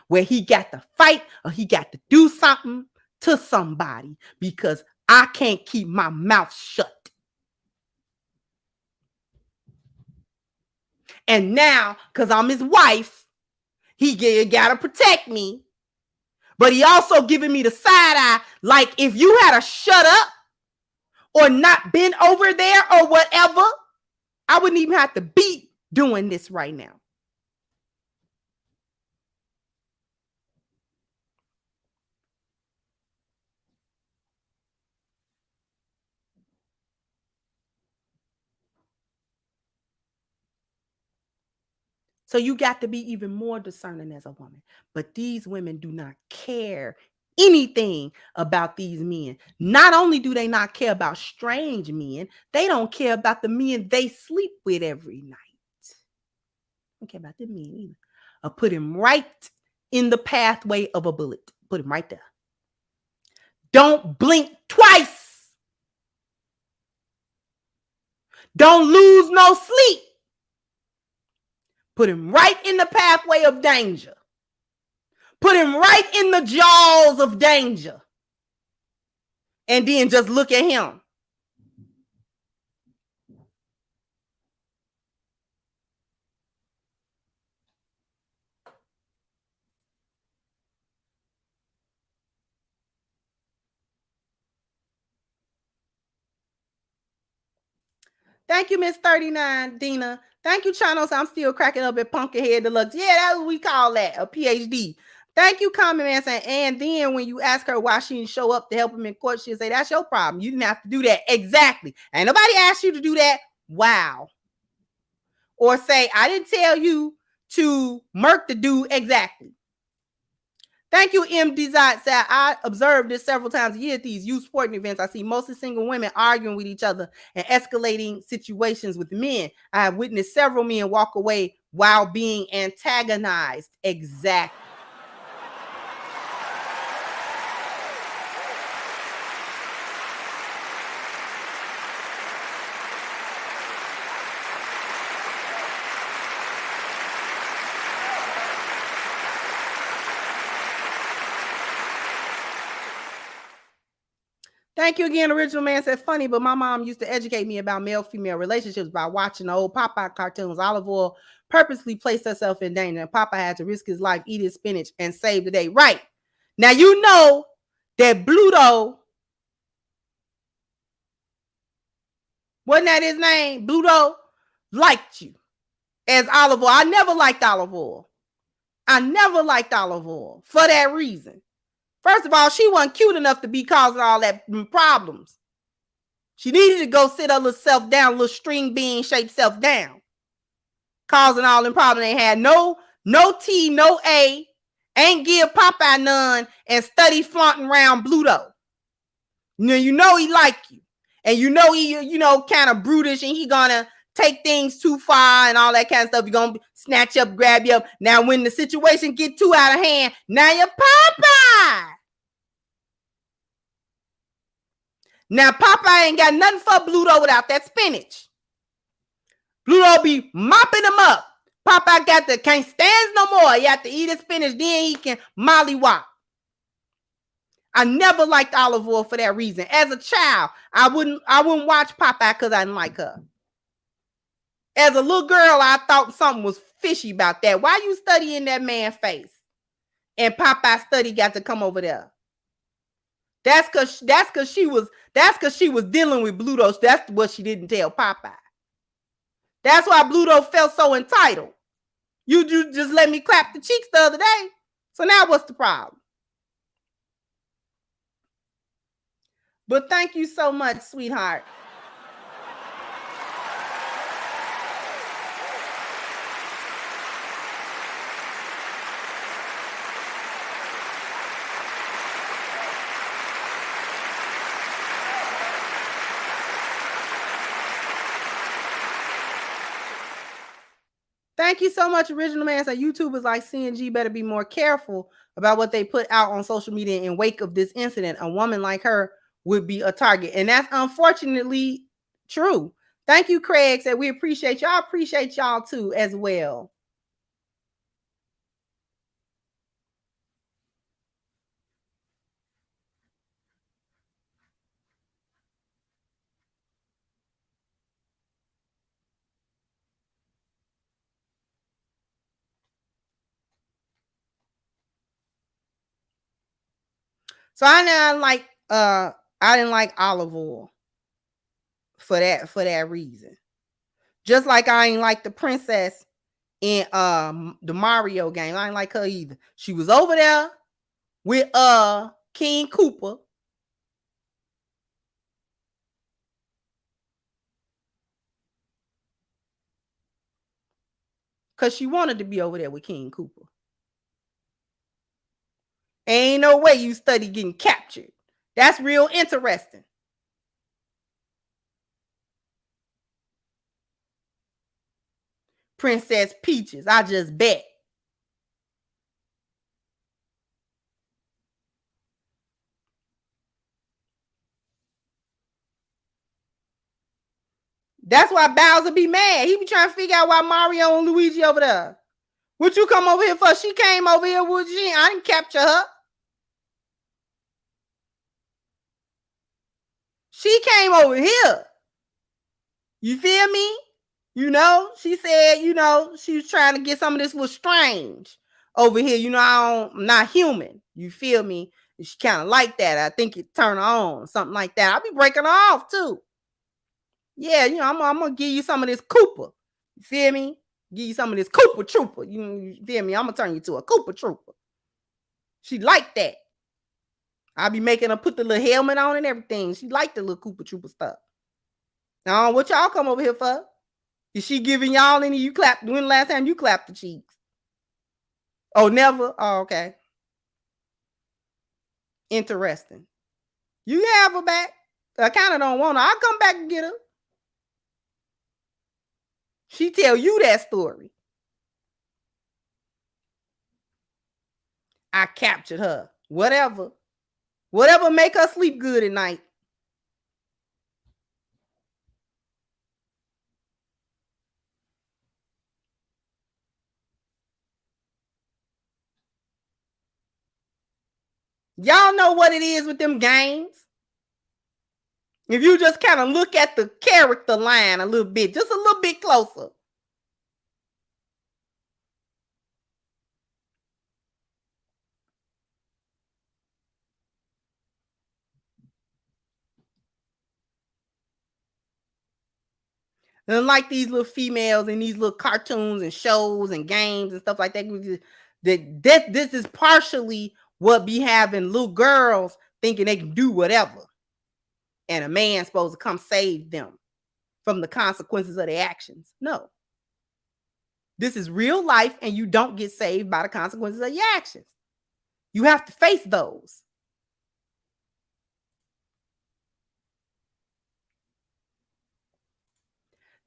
where he got to fight or he got to do something to somebody because I can't keep my mouth shut. And now, because I'm his wife, he got to protect me. But he also giving me the side eye, like if you had to shut up or not been over there or whatever, I wouldn't even have to be doing this right now. So you got to be even more discerning as a woman. But these women do not care anything about these men. Not only do they not care about strange men, they don't care about the men they sleep with every night. Don't care about the men either. I'll put him right in the pathway of a bullet. Put him right there. Don't blink twice. Don't lose no sleep. Put him right in the pathway of danger. Put him right in the jaws of danger. And then just look at him. Thank you, Miss 39, Dina. Thank you, Chanos. I'm still cracking up at Pumpkinhead Deluxe. Yeah, that's what we call that, a PhD. Thank you, Common Man, saying, and then when you ask her why she didn't show up to help him in court, she'll say, that's your problem. You didn't have to do that. Exactly. Ain't nobody asked you to do that. Wow. Or say, I didn't tell you to murk the dude. Exactly. Thank you, M. Design. I observed this several times a year at these youth sporting events. I see mostly single women arguing with each other and escalating situations with men. I have witnessed several men walk away while being antagonized. Exactly. Thank you again. Original Man said, funny, but my mom used to educate me about male-female relationships by watching the old Popeye cartoons. Olive Oyl purposely placed herself in danger, and Popeye had to risk his life, eat his spinach, and save the day. Right. Now, you know that Bluto, wasn't that his name? Bluto liked you as Olive Oyl. I never liked Olive Oyl. I never liked Olive Oyl for that reason. First of all, she wasn't cute enough to be causing all that problems. She needed to go sit her little self down, little string bean shaped self down, causing all them problems. They had no T, no A, ain't give Popeye none, and study flaunting around Bluto. You know he like you, and you know he, kind of brutish, and he gonna take things too far and all that kind of stuff. You're gonna snatch up, grab you up. Now, when the situation get too out of hand, now you're Popeye. Now, Popeye ain't got nothing for Bluto without that spinach. Bluto be mopping him up. Popeye can't stand no more. He have to eat his spinach, then he can mollywop. I never liked Olive Oyl for that reason. As a child, I wouldn't watch Popeye because I didn't like her. As a little girl, I thought something was fishy about that. Why you studying that man's face? And Popeye study got to come over there. That's because she was dealing with Bluto. That's what she didn't tell Popeye. That's why Bluto felt so entitled. You just let me clap the cheeks the other day. So now what's the problem? But thank you so much, sweetheart. Thank Thank you so much, Original Man. So YouTubers like CNG better be more careful about what they put out on social media in wake of this incident. A woman like her would be a target. And that's unfortunately true. Thank you, Craig. Said we appreciate y'all. Appreciate y'all too as well. So I didn't like olive oil for that reason. Just like I ain't like the princess in the Mario game. I ain't like her either. She was over there with King Koopa. Because she wanted to be over there with King Koopa. Ain't no way you study getting captured. That's real interesting. Princess Peaches, I just bet. That's why Bowser be mad. He be trying to figure out why Mario and Luigi over there. What you come over here for? She came over here with you. I didn't capture her. She came over here. You feel me? She said, she was trying to get some of this little strange over here. I'm not human. You feel me? She kind of like that. I think it turned her on, something like that. I'll be breaking her off too. Yeah, I'm gonna give you some of this Koopa. You feel me? Give you some of this Koopa Trooper. You feel me? I'm gonna turn you to a Koopa Trooper. She like that. I'll be making her put the little helmet on and everything. She like the little Koopa Trooper stuff. Now, what y'all come over here for? Is she giving y'all any? You clapped? When the last time you clapped the cheeks? Oh, never? Oh, okay. Interesting. You have her back. I kind of don't want her. I'll come back and get her. She tell you that story. I captured her. Whatever make her sleep good at night. Y'all know what it is with them games. If you just kind of look at the character line a little bit, just a little bit closer. And like these little females in these little cartoons and shows and games and stuff like that, this is partially what be having little girls thinking they can do whatever. And a man's supposed to come save them from the consequences of their actions. No. This is real life, and you don't get saved by the consequences of your actions. You have to face those.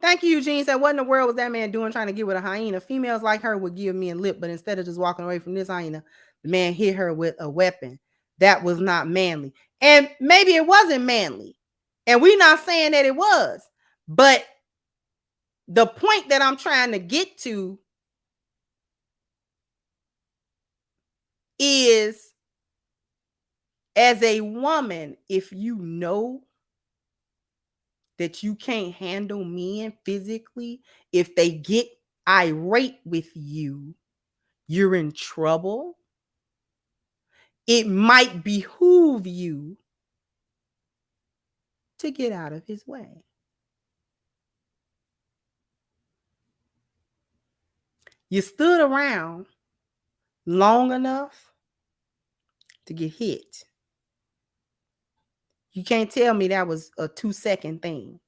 Thank you, Eugene. Said, what in the world was that man doing trying to get with a hyena? Females like her would give me a lip, but instead of just walking away from this hyena, the man hit her with a weapon. That was not manly. And maybe it wasn't manly. And we're not saying that it was. But the point that I'm trying to get to is, as a woman, if you know that you can't handle men physically, if they get irate with you, you're in trouble. It might behoove you to get out of his way. You stood around long enough to get hit. You can't tell me that was a 2-second thing.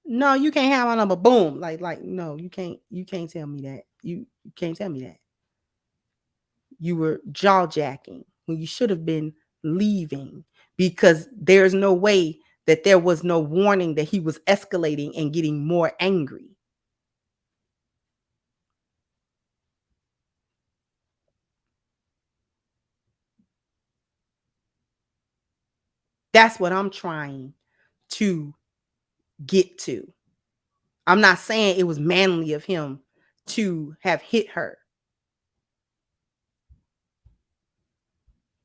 No, you can't have my number. Boom. No, you can't tell me that. You can't tell me that. You were jaw jacking when you should have been leaving, because there's no way that there was no warning that he was escalating and getting more angry. That's what I'm trying to get to. I'm not saying it was manly of him to have hit her,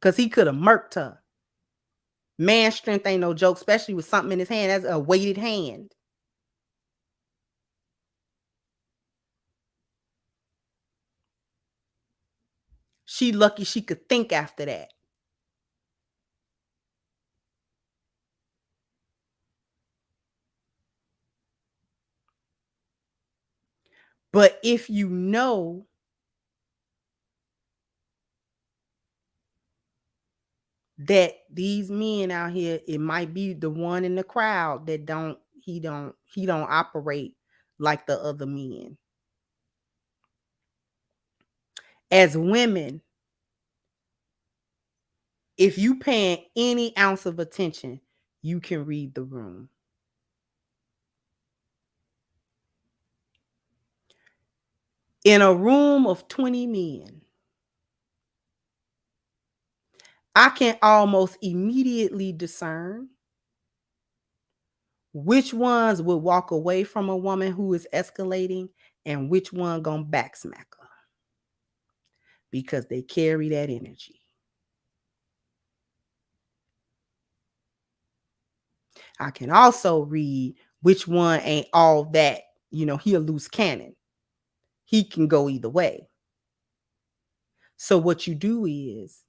because he could have murked her. Man strength ain't no joke, especially with something in his hand. That's a weighted hand. She lucky she could think after that. But if you know that these men out here, it might be the one in the crowd that don't operate like the other men. As women, if you paying any ounce of attention, you can read the room. In a room of 20 men, I can almost immediately discern which ones would walk away from a woman who is escalating and which one gonna backsmack her, because they carry that energy. I can also read which one ain't all that, he a loose cannon. He can go either way. So what you do is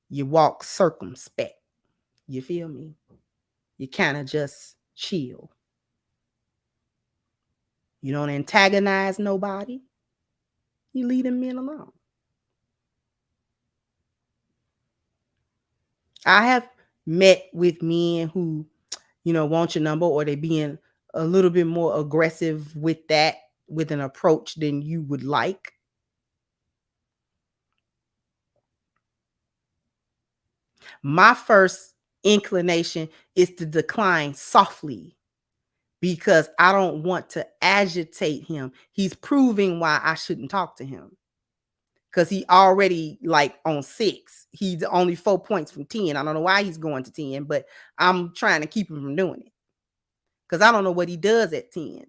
you walk circumspect. You feel me? You kind of just chill. You don't antagonize nobody. You leave them men alone. I have met with men who, want your number, or they being a little bit more aggressive with an approach than you would like. My first inclination is to decline softly, because I don't want to agitate him. He's proving why I shouldn't talk to him, because he already like on 6. He's only 4 points from 10. I don't know why he's going to 10, but I'm trying to keep him from doing it, because I don't know what he does at 10.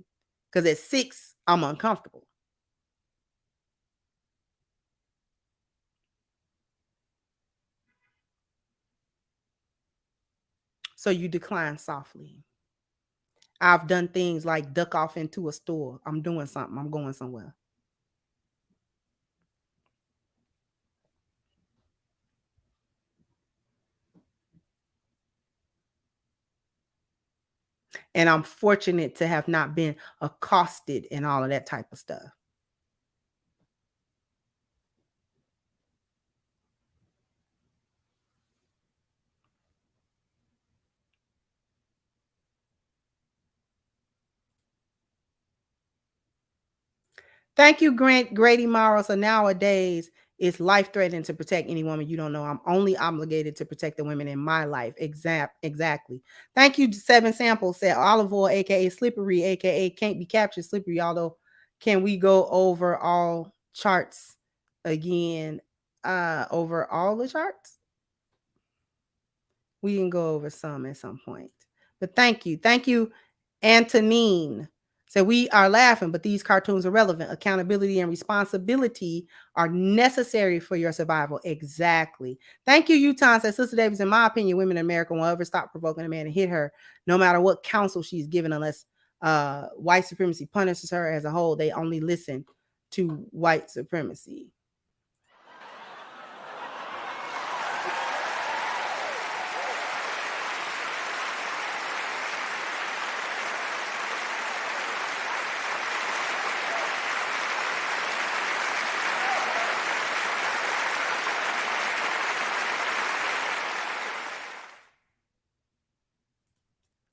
Because at 6, I'm uncomfortable. So you decline softly. I've done things like duck off into a store. I'm doing something. I'm going somewhere. And I'm fortunate to have not been accosted and all of that type of stuff. Thank you, Grady Morrow. So nowadays, it's life-threatening to protect any woman you don't know. I'm only obligated to protect the women in my life. Exactly. Thank you, 7 Samples. Said olive oil, aka slippery, aka can't be captured, slippery. Although, can we go over all charts again? Over all the charts? We can go over some at some point. But thank you, Antonine. So we are laughing, but these cartoons are relevant. Accountability and responsibility are necessary for your survival. Exactly. Thank you, Utah. Says, Sister Davis, in my opinion, women in America won't ever stop provoking a man and hit her, no matter what counsel she's given, unless white supremacy punishes her as a whole. They only listen to white supremacy.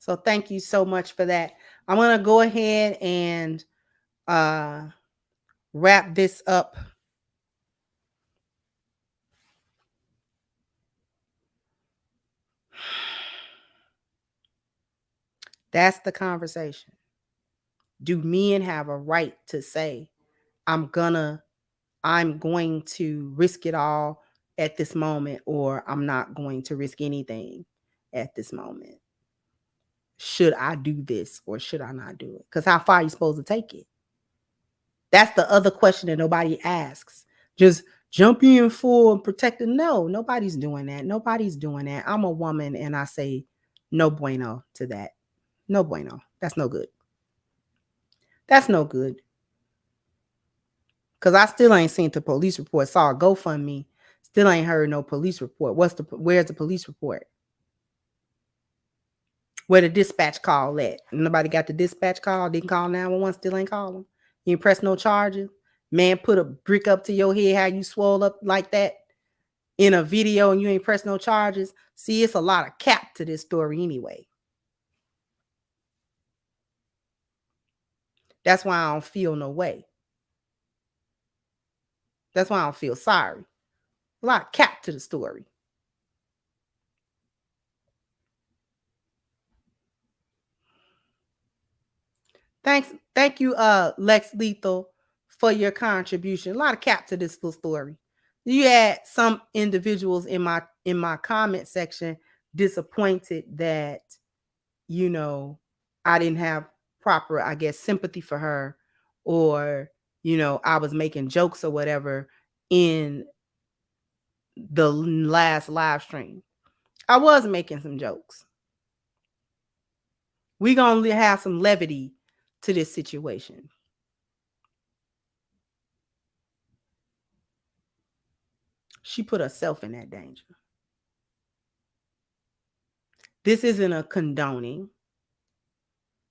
So thank you so much for that. I'm going to go ahead and wrap this up. That's the conversation. Do men have a right to say, I'm going to risk it all at this moment, or I'm not going to risk anything at this moment. Should I do this or should I not do it? Because how far are you supposed to take it? That's the other question that nobody asks. Just jump in full and protect it. No, nobody's doing that. Nobody's doing that. I'm a woman and I say no bueno to that. No bueno. That's no good. That's no good. Because I still ain't seen the police report. Saw a GoFundMe. Still ain't heard no police report. Where's the police report? Where the dispatch call at? Nobody got the dispatch call. Didn't call 911. Still ain't calling. You ain't press no charges. Man put a brick up to your head. How you swole up like that in a video and you ain't press no charges. See, it's a lot of cap to this story anyway. That's why I don't feel no way. That's why I don't feel sorry. A lot of cap to the story. Thank you, Lex Lethal, for your contribution. A lot of cap to this little story. You had some individuals in my comment section disappointed that, you know, I didn't have proper, I guess, sympathy for her, or, you know, I was making jokes or whatever in the last live stream. I was making some jokes. We're going to have some levity to this situation. She put herself in that danger. This isn't a condoning.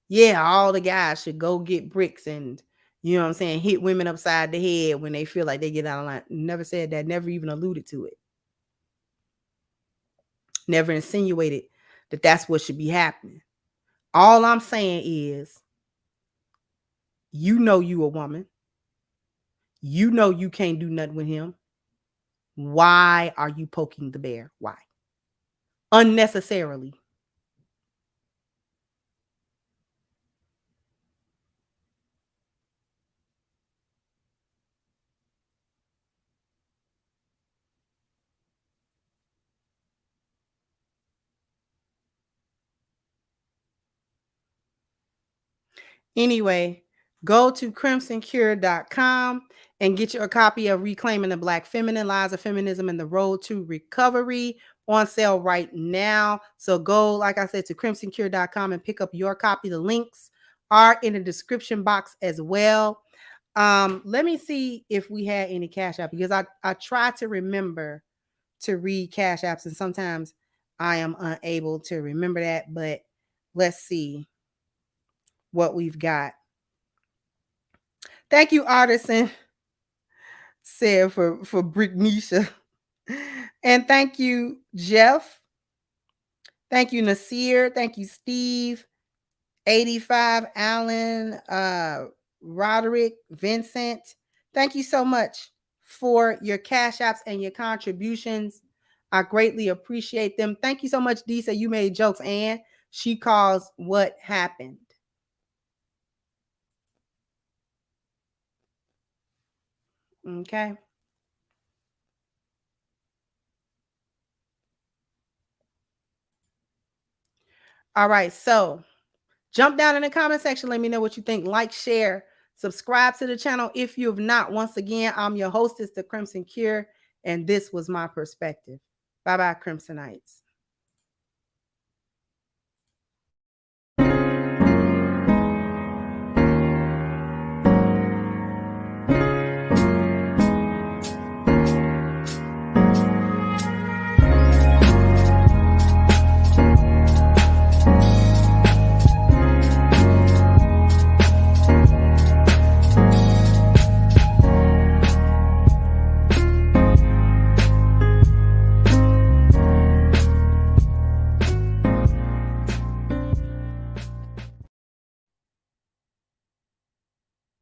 Yeah, all the guys should go get bricks and, you know what I'm saying, hit women upside the head when they feel like they get out of line. Never said that. Never even alluded to it. Never insinuated that that's what should be happening. All I'm saying is, you know you a woman. You know you can't do nothing with him. Why are you poking the bear? Why? Unnecessarily. Anyway, go to crimsoncure.com and get your copy of Reclaiming the Black Feminine, Lies of Feminism and the Road to Recovery, on sale right now. So go, like I said, to crimsoncure.com and pick up your copy. The links are in the description box as well. Let me see if we had any Cash App, because I try to remember to read Cash Apps, and sometimes I am unable to remember that, but let's see what we've got. Thank you, Artisan, said for Brick Nisha. And thank you, Jeff. Thank you, Nasir. Thank you, Steve. 85, Alan, Roderick, Vincent. Thank you so much for your Cash Apps and your contributions. I greatly appreciate them. Thank you so much, Disa. You made jokes, and she calls what happened. Okay. All right. So jump down in the comment section. Let me know what you think. Like, share, subscribe to the channel if you have not. Once again, I'm your hostess, The Crimson Cure, and this was my perspective. Bye-bye, Crimsonites.